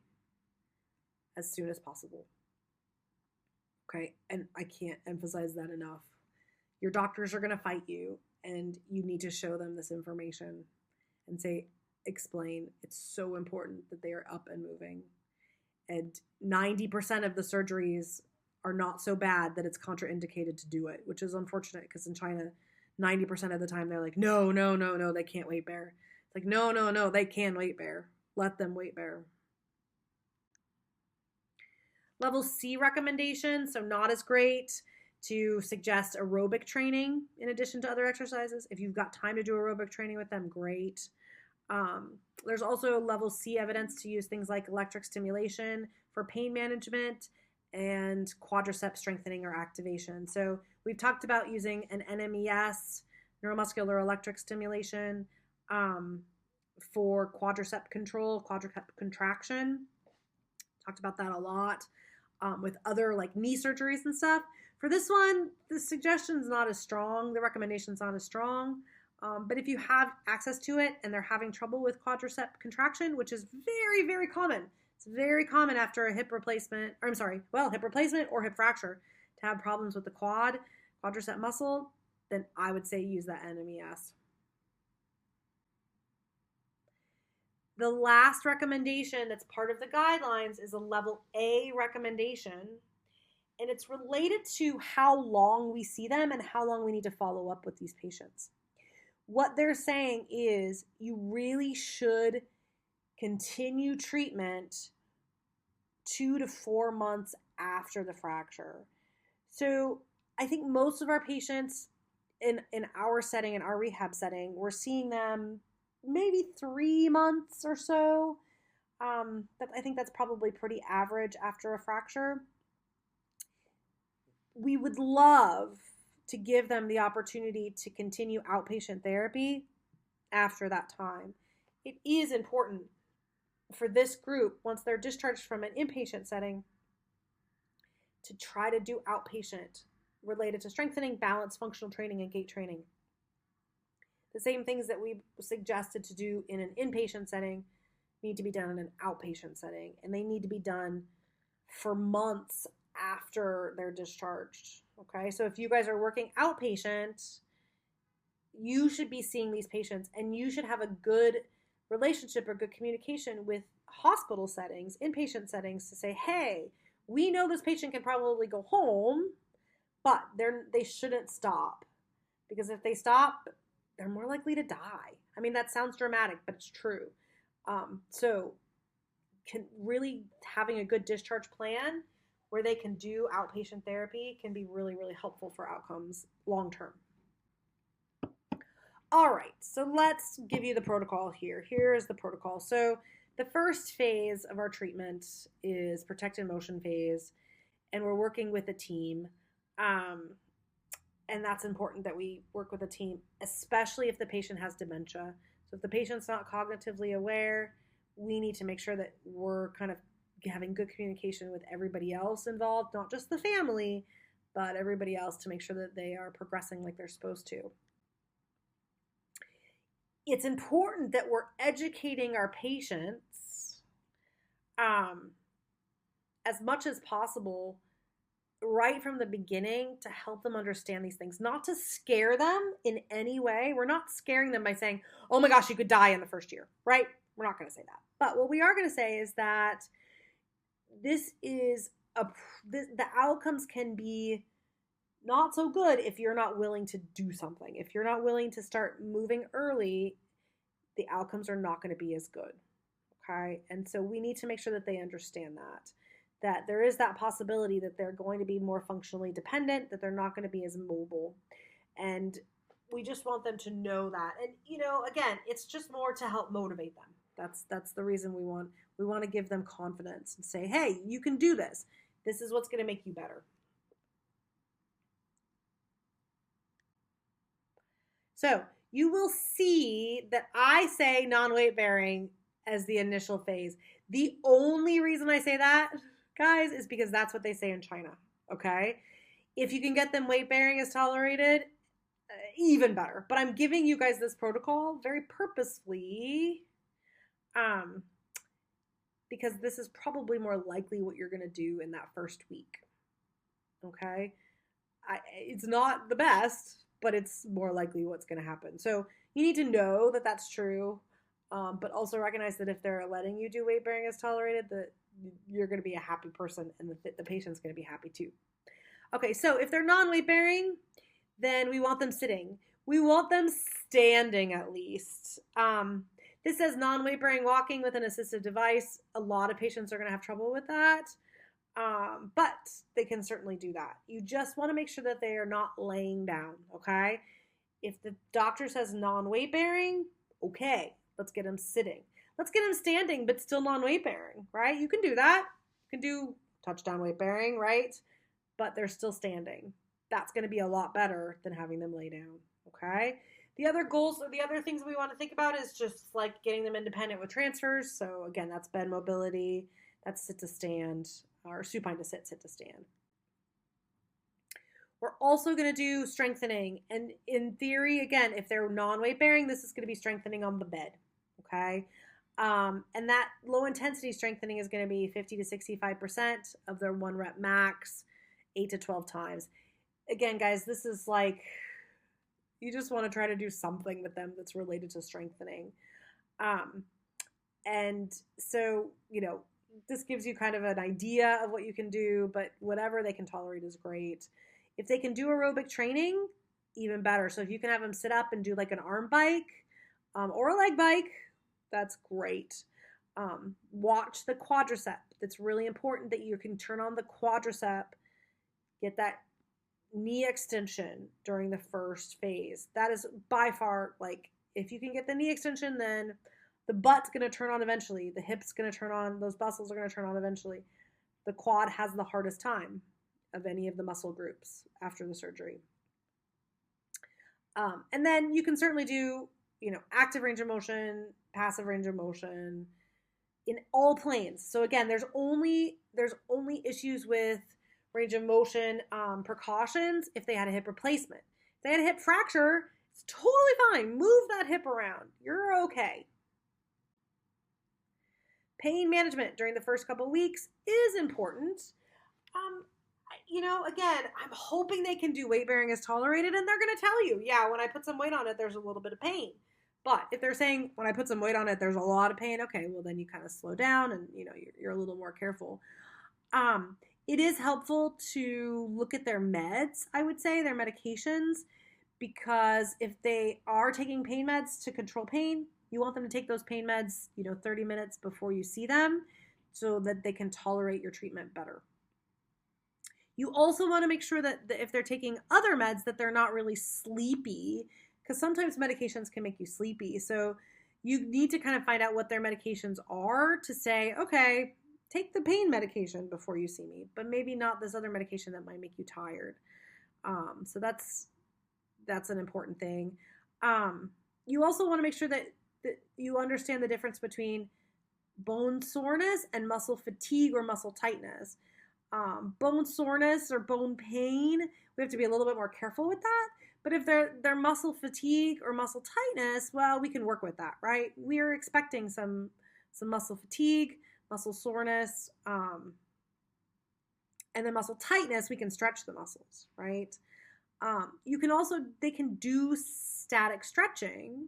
as soon as possible. Okay, and I can't emphasize that enough. Your doctors are going to fight you, and you need to show them this information and explain. It's so important that they are up and moving. And 90% of the surgeries are not so bad that it's contraindicated to do it, which is unfortunate because in China, 90% of the time they're like, no, they can't weight bear. It's like, no, they can weight bear. Let them weight bear. Level C recommendation, so not as great, to suggest aerobic training in addition to other exercises. If you've got time to do aerobic training with them, great. There's also level C evidence to use things like electric stimulation for pain management and quadricep strengthening or activation. So we've talked about using an NMES, neuromuscular electric stimulation, for quadricep control, quadricep contraction. Talked about that a lot with other like knee surgeries and stuff. For this one, the suggestion's not as strong. The recommendation's not as strong. But if you have access to it and they're having trouble with quadricep contraction, which is very, very common. It's very common after a hip replacement or hip fracture to have problems with the quadricep muscle, then I would say use that NMES. The last recommendation that's part of the guidelines is a level A recommendation, and it's related to how long we see them and how long we need to follow up with these patients. What they're saying is you really should continue treatment 2 to 4 months after the fracture. So I think most of our patients in our setting, in our rehab setting, we're seeing them maybe 3 months or so. I think that's probably pretty average after a fracture. We would love to give them the opportunity to continue outpatient therapy after that time. It is important for this group, once they're discharged from an inpatient setting, to try to do outpatient related to strengthening, balance, functional training, and gait training. The same things that we suggested to do in an inpatient setting need to be done in an outpatient setting, and they need to be done for months after they're discharged. Okay, so if you guys are working outpatient, you should be seeing these patients, and you should have a good relationship or good communication with hospital settings, inpatient settings, to say, hey, we know this patient can probably go home, but they shouldn't stop, because if they stop, they're more likely to die. I mean, that sounds dramatic, but it's true. So really having a good discharge plan where they can do outpatient therapy can be really, really helpful for outcomes long term. All right, so let's give you the protocol here. Here is the protocol. So the first phase of our treatment is protected motion phase, and we're working with a team. And that's important that we work with a team, especially if the patient has dementia. So if the patient's not cognitively aware, we need to make sure that we're kind of having good communication with everybody else involved, not just the family, but everybody else, to make sure that they are progressing like they're supposed to. It's important that we're educating our patients as much as possible right from the beginning to help them understand these things, not to scare them in any way. We're not scaring them by saying, oh my gosh, you could die in the first year, right? We're not going to say that. But what we are going to say is that the outcomes can be not so good if you're not willing to do something. If you're not willing to start moving early, the outcomes are not going to be as good. Okay? And so we need to make sure that they understand that there is that possibility that they're going to be more functionally dependent, that they're not going to be as mobile. And we just want them to know that. And, again, it's just more to help motivate them. That's the reason we want to give them confidence and say, hey, you can do this. This is what's going to make you better. So you will see that I say non-weight bearing as the initial phase. The only reason I say that, guys, is because that's what they say in China, okay? If you can get them weight bearing as tolerated, even better. But I'm giving you guys this protocol very purposefully, because this is probably more likely what you're going to do in that first week, okay? It's not the best, but it's more likely what's going to happen. So you need to know that that's true, but also recognize that if they're letting you do weight bearing as tolerated, that you're going to be a happy person and the patient's going to be happy too. Okay, so if they're non-weight bearing, then we want them sitting. We want them standing at least. This says non-weight bearing walking with an assistive device. A lot of patients are going to have trouble with that, but they can certainly do that. You just want to make sure that they are not laying down, okay? If the doctor says non-weight bearing, okay, let's get them sitting. Let's get them standing, but still non-weight bearing, right? You can do that. You can do touchdown weight bearing, right? But they're still standing. That's going to be a lot better than having them lay down, okay? The other goals or the other things we want to think about is just like getting them independent with transfers. So again, that's bed mobility, that's sit to stand, or supine to sit, sit to stand. We're also going to do strengthening. And in theory, again, if they're non-weight bearing, this is going to be strengthening on the bed, okay? And that low intensity strengthening is going to be 50 to 65% of their 1 rep max, 8 to 12 times. Again, guys, this is like, you just want to try to do something with them that's related to strengthening. And so, you know, this gives you kind of an idea of what you can do, but whatever they can tolerate is great. If they can do aerobic training, even better. So if you can have them sit up and do like an arm bike or a leg bike, that's great. Watch the quadricep. It's really important that you can turn on the quadricep, get that knee extension during the first phase. That is by far, like, if you can get the knee extension, then the butt's going to turn on eventually. The hip's going to turn on. Those muscles are going to turn on eventually. The quad has the hardest time of any of the muscle groups after the surgery. And then you can certainly do, you know, active range of motion, passive range of motion in all planes. So again, there's only issues with range of motion precautions if they had a hip replacement. If they had a hip fracture, it's totally fine. Move that hip around. You're okay. Pain management during the first couple of weeks is important. You know, again, I'm hoping they can do weight bearing as tolerated, and they're going to tell you, yeah, when I put some weight on it, there's a little bit of pain. But if they're saying, when I put some weight on it, there's a lot of pain, okay, well, then you kind of slow down and, you know, you're a little more careful. It is helpful to look at their meds, I would say, their medications, because if they are taking pain meds to control pain, you want them to take those pain meds, you know, 30 minutes before you see them so that they can tolerate your treatment better. You also want to make sure that if they're taking other meds that they're not really sleepy, because sometimes medications can make you sleepy. So you need to kind of find out what their medications are to say, okay, take the pain medication before you see me, but maybe not this other medication that might make you tired. So that's an important thing. You also want to make sure that you understand the difference between bone soreness and muscle fatigue or muscle tightness. Bone soreness or bone pain, we have to be a little bit more careful with that. But if they're muscle fatigue or muscle tightness, well, we can work with that, right? We're expecting some muscle fatigue, muscle soreness, and then muscle tightness, we can stretch the muscles, right? They can do static stretching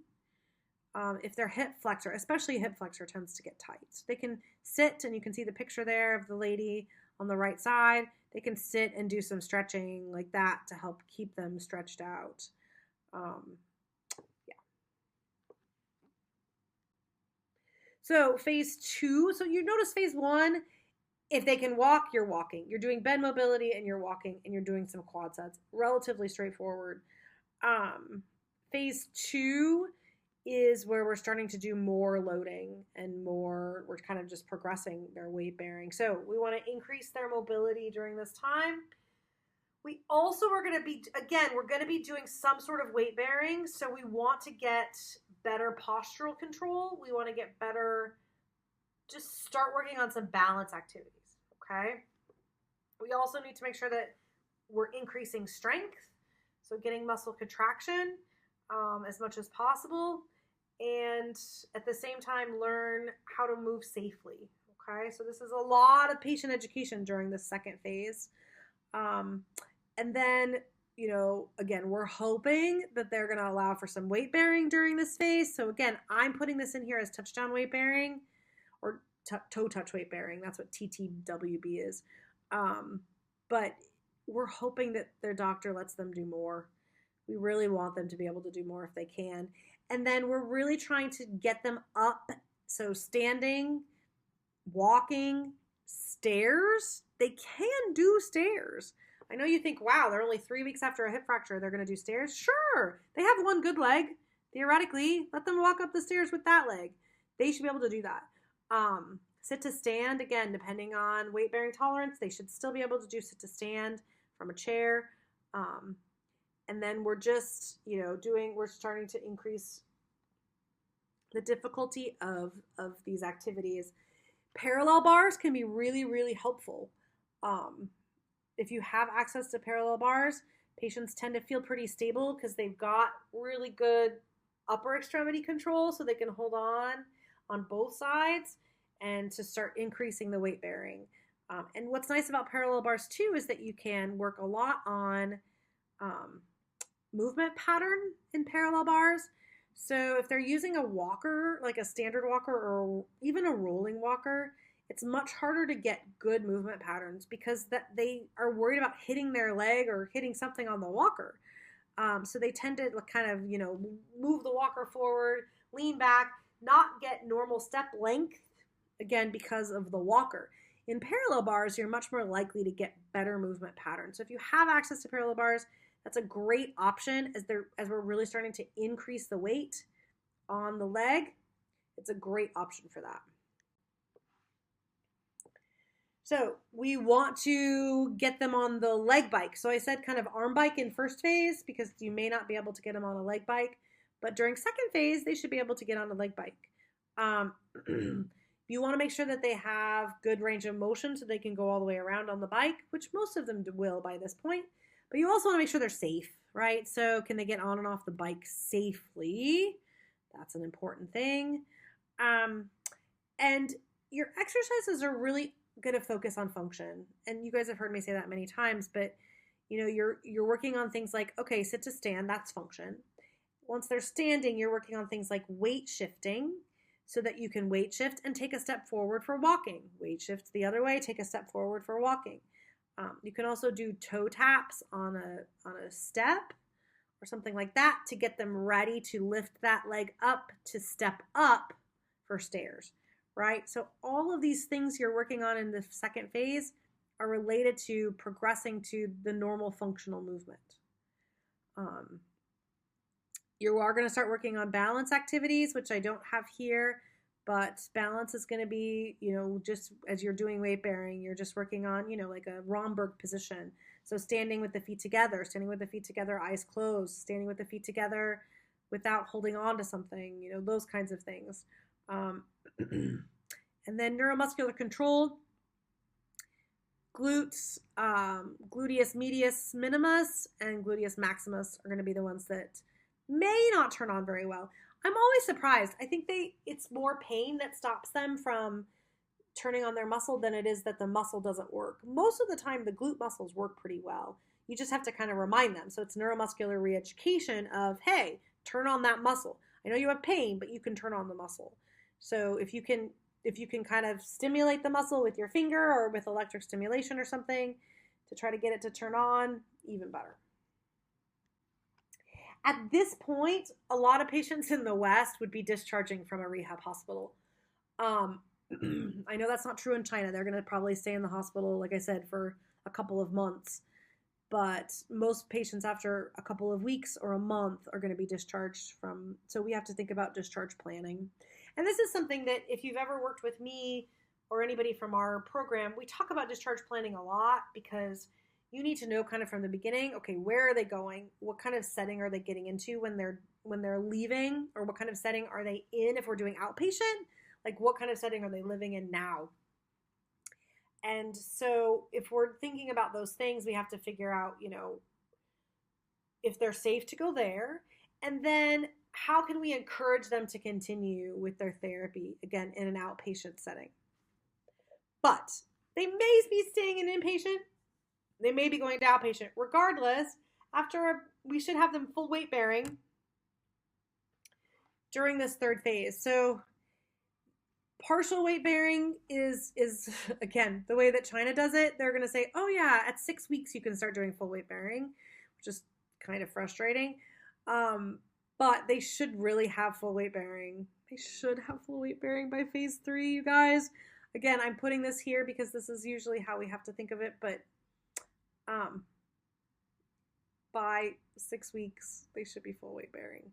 if their hip flexor, especially hip flexor, tends to get tight. So they can sit, and you can see the picture there of the lady on the right side. They can sit and do some stretching like that to help keep them stretched out. Yeah. So phase 2, so you notice phase 1, if they can walk, you're walking. You're doing bed mobility and you're walking and you're doing some quad sets. Relatively straightforward. Phase 2 is where we're starting to do more loading and more, we're kind of just progressing their weight bearing. So we want to increase their mobility during this time. We also are going to be, again, we're going to be doing some sort of weight bearing. So we want to get better postural control. We want to get better, just start working on some balance activities, okay? We also need to make sure that we're increasing strength. So getting muscle contraction as much as possible. And at the same time, learn how to move safely, okay? So this is a lot of patient education during the second phase. And then, again, we're hoping that they're going to allow for some weight bearing during this phase. So again, I'm putting this in here as touchdown weight bearing or toe touch weight bearing. That's what TTWB is. But we're hoping that their doctor lets them do more. We really want them to be able to do more if they can. And then we're really trying to get them up. So standing, walking, stairs. They can do stairs. I know you think, wow, they're only 3 weeks after a hip fracture, they're going to do stairs. Sure, they have one good leg. Theoretically, let them walk up the stairs with that leg. They should be able to do that. Sit to stand, again, depending on weight-bearing tolerance, they should still be able to do sit to stand from a chair. And then we're just, we're starting to increase the difficulty of these activities. Parallel bars can be really, really helpful. If you have access to parallel bars, patients tend to feel pretty stable because they've got really good upper extremity control, so they can hold on both sides and to start increasing the weight bearing. And what's nice about parallel bars too is that you can work a lot on movement pattern in parallel bars. So if they're using a walker, like a standard walker or even a rolling walker, it's much harder to get good movement patterns because that they are worried about hitting their leg or hitting something on the walker. So they tend to kind of, move the walker forward, lean back, not get normal step length, again, because of the walker. In parallel bars, you're much more likely to get better movement patterns. So if you have access to parallel bars, that's a great option as we're really starting to increase the weight on the leg. It's a great option for that. So we want to get them on the leg bike. So I said kind of arm bike in first phase because you may not be able to get them on a leg bike. But during second phase, they should be able to get on a leg bike. You want to make sure that they have good range of motion so they can go all the way around on the bike, which most of them will by this point. But you also want to make sure they're safe, right? So can they get on and off the bike safely? That's an important thing. And your exercises are really going to focus on function. And you guys have heard me say that many times, but you're working on things like, okay, sit to stand, that's function. Once they're standing, you're working on things like weight shifting so that you can weight shift and take a step forward for walking. Weight shift the other way, take a step forward for walking. You can also do toe taps on a step or something like that to get them ready to lift that leg up to step up for stairs, right? So all of these things you're working on in the second phase are related to progressing to the normal functional movement. You are going to start working on balance activities, which I don't have here, but balance is going to be, just as you're doing weight bearing, you're just working on, like a Romberg position. So standing with the feet together, eyes closed, standing with the feet together without holding on to something, those kinds of things. And then neuromuscular control, glutes, gluteus medius minimus and gluteus maximus are going to be the ones that may not turn on very well. I'm always surprised. I think it's more pain that stops them from turning on their muscle than it is that the muscle doesn't work. Most of the time, the glute muscles work pretty well. You just have to kind of remind them. So it's neuromuscular re-education of, hey, turn on that muscle. I know you have pain, but you can turn on the muscle. So if you can kind of stimulate the muscle with your finger or with electric stimulation or something to try to get it to turn on, even better. At this point, a lot of patients in the West would be discharging from a rehab hospital. I know that's not true in China. They're going to probably stay in the hospital, like I said, for a couple of months. But most patients after a couple of weeks or a month are going to be discharged from. So we have to think about discharge planning. And this is something that if you've ever worked with me or anybody from our program, we talk about discharge planning a lot because you need to know kind of from the beginning, okay, where are they going? What kind of setting are they getting into when they're leaving? Or what kind of setting are they in if we're doing outpatient? Like what kind of setting are they living in now? And so if we're thinking about those things, we have to figure out, if they're safe to go there. And then how can we encourage them to continue with their therapy, again, in an outpatient setting? But they may be staying in inpatient. they may be going to outpatient. Regardless, we should have them full weight bearing during this third phase. So partial weight bearing is again, the way that China does it. They're going to say, oh yeah, at 6 weeks you can start doing full weight bearing, which is kind of frustrating. But they should really have full weight bearing. They should have full weight bearing by phase 3, you guys. Again, I'm putting this here because this is usually how we have to think of it, but by 6 weeks, they should be full weight bearing.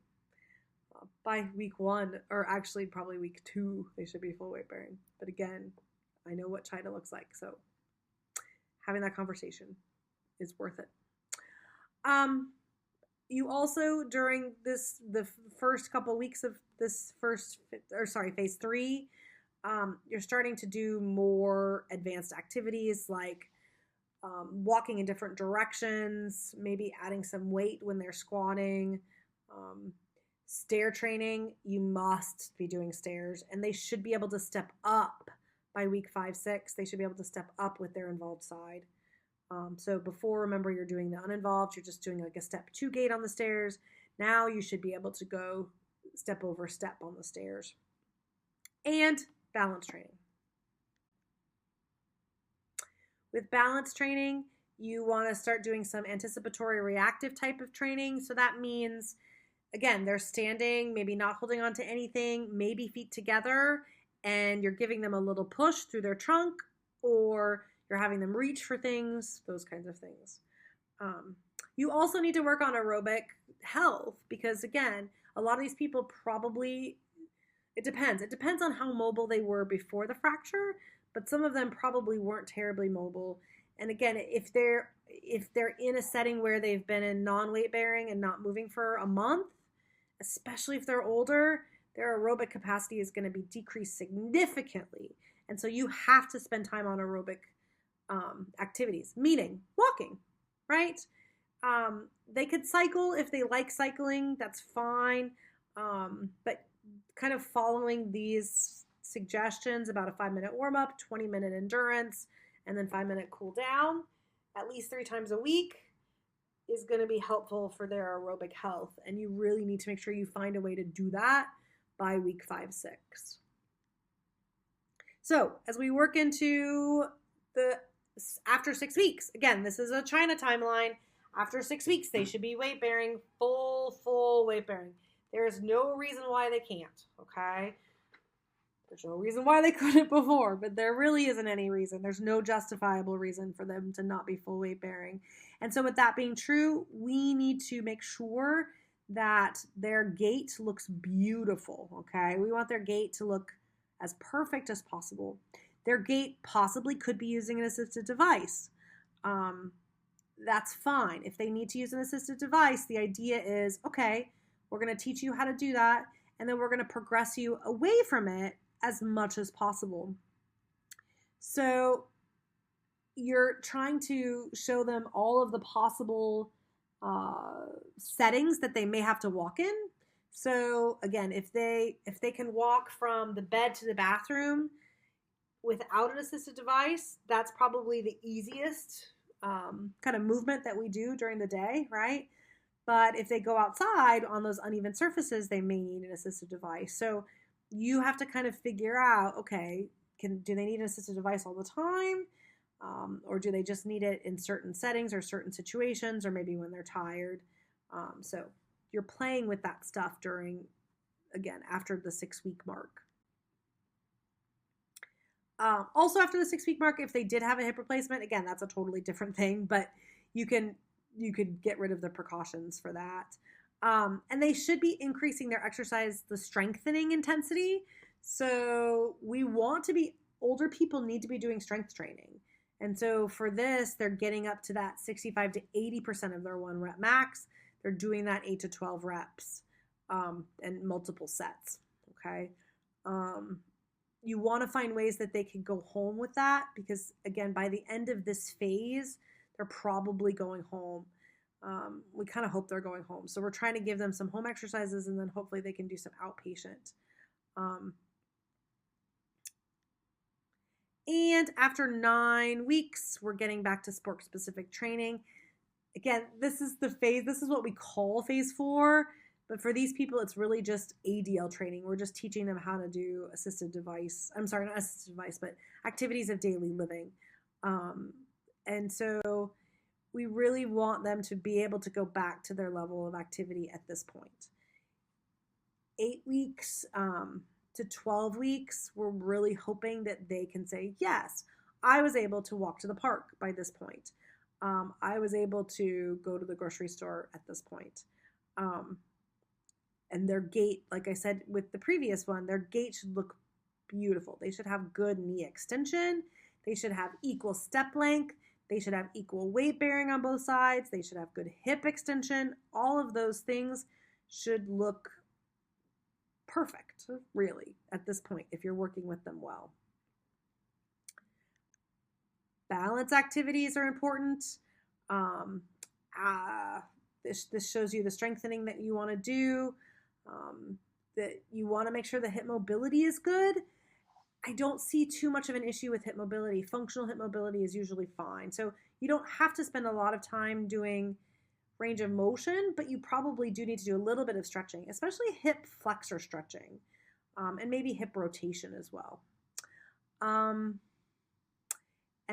By week 1, or actually probably week 2, they should be full weight bearing. But again, I know what China looks like, so having that conversation is worth it. You also, during the first couple weeks of this phase 3, you're starting to do more advanced activities like walking in different directions, maybe adding some weight when they're squatting. Stair training, you must be doing stairs, and they should be able to step up by week 5, 6. They should be able to step up with their involved side. So before, remember, you're doing the uninvolved, you're just doing like a step 2 gait on the stairs. Now you should be able to go step over step on the stairs. And balance training. With balance training, you want to start doing some anticipatory reactive type of training. So that means, again, they're standing, maybe not holding on to anything, maybe feet together, and you're giving them a little push through their trunk, or you're having them reach for things, those kinds of things. You also need to work on aerobic health because, again, a lot of these people probably, it depends. It depends on how mobile they were before the fracture, but some of them probably weren't terribly mobile. And again, if they're in a setting where they've been in non-weight bearing and not moving for a month, especially if they're older, their aerobic capacity is going to be decreased significantly. And so you have to spend time on aerobic activities, meaning walking, right? They could cycle if they like cycling, that's fine. But kind of following these suggestions about a 5-minute warm-up, 20-minute endurance, and then 5-minute cool down at least 3 times a week is going to be helpful for their aerobic health. And you really need to make sure you find a way to do that by week 5, 6. So as we work into after 6 weeks, again, this is a China timeline. After 6 weeks, they should be weight bearing, full weight bearing. There is no reason why they can't, okay? There's no reason why they couldn't before, but there really isn't any reason. There's no justifiable reason for them to not be full weight bearing. And so with that being true, we need to make sure that their gait looks beautiful, okay? We want their gait to look as perfect as possible. Their gait possibly could be using an assisted device. That's fine. If they need to use an assisted device, the idea is, okay, we're going to teach you how to do that, and then we're going to progress you away from it as much as possible. So you're trying to show them all of the possible settings that they may have to walk in. So again, if they can walk from the bed to the bathroom without an assisted device, that's probably the easiest kind of movement that we do during the day, right? But if they go outside on those uneven surfaces, they may need an assisted device. So you have to kind of figure out, okay, do they need an assisted device all the time? Or do they just need it in certain settings or certain situations, or maybe when they're tired? So you're playing with that stuff after the 6-week mark. Also after the 6-week mark, if they did have a hip replacement, again, that's a totally different thing, but you could get rid of the precautions for that. And they should be increasing their exercise, the strengthening intensity. So older people need to be doing strength training. And so for this, they're getting up to that 65 to 80% of their 1 rep max. They're doing that 8 to 12 reps and multiple sets, okay? You want to find ways that they can go home with that because, again, by the end of this phase, they're probably going home. We kind of hope they're going home. So we're trying to give them some home exercises, and then hopefully they can do some outpatient. And after 9 weeks, we're getting back to sport-specific training. Again, this is what we call phase 4, but for these people, it's really just ADL training. We're just teaching them how to do not assisted device, but activities of daily living. And so we really want them to be able to go back to their level of activity at this point. 8 weeks to 12 weeks, we're really hoping that they can say, yes, I was able to walk to the park by this point. I was able to go to the grocery store at this point. And their gait, like I said with the previous one, their gait should look beautiful. They should have good knee extension. They should have equal step length. They should have equal weight bearing on both sides. They should have good hip extension. All of those things should look perfect, really, at this point, if you're working with them well. Balance activities are important. This shows you the strengthening that you want to do, that you want to make sure the hip mobility is good. I don't see too much of an issue with hip mobility. Functional hip mobility is usually fine. So you don't have to spend a lot of time doing range of motion, but you probably do need to do a little bit of stretching, especially hip flexor stretching, and maybe hip rotation as well. And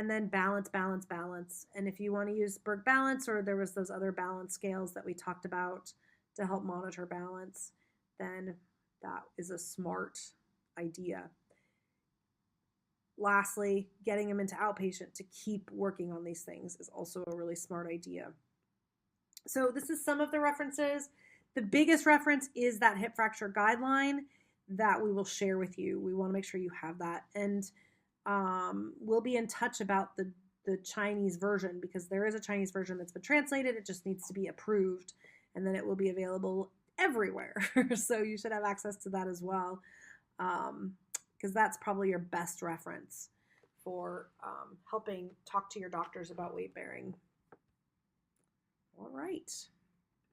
then balance. And if you want to use Berg Balance, or there was those other balance scales that we talked about to help monitor balance, then that is a smart idea. Lastly, getting them into outpatient to keep working on these things is also a really smart idea. So this is some of the references. The biggest reference is that hip fracture guideline that we will share with you. We want to make sure you have that. And we'll be in touch about the Chinese version, because there is a Chinese version that's been translated. It just needs to be approved, and then it will be available everywhere. So you should have access to that as well, because that's probably your best reference for helping talk to your doctors about weight bearing. All right.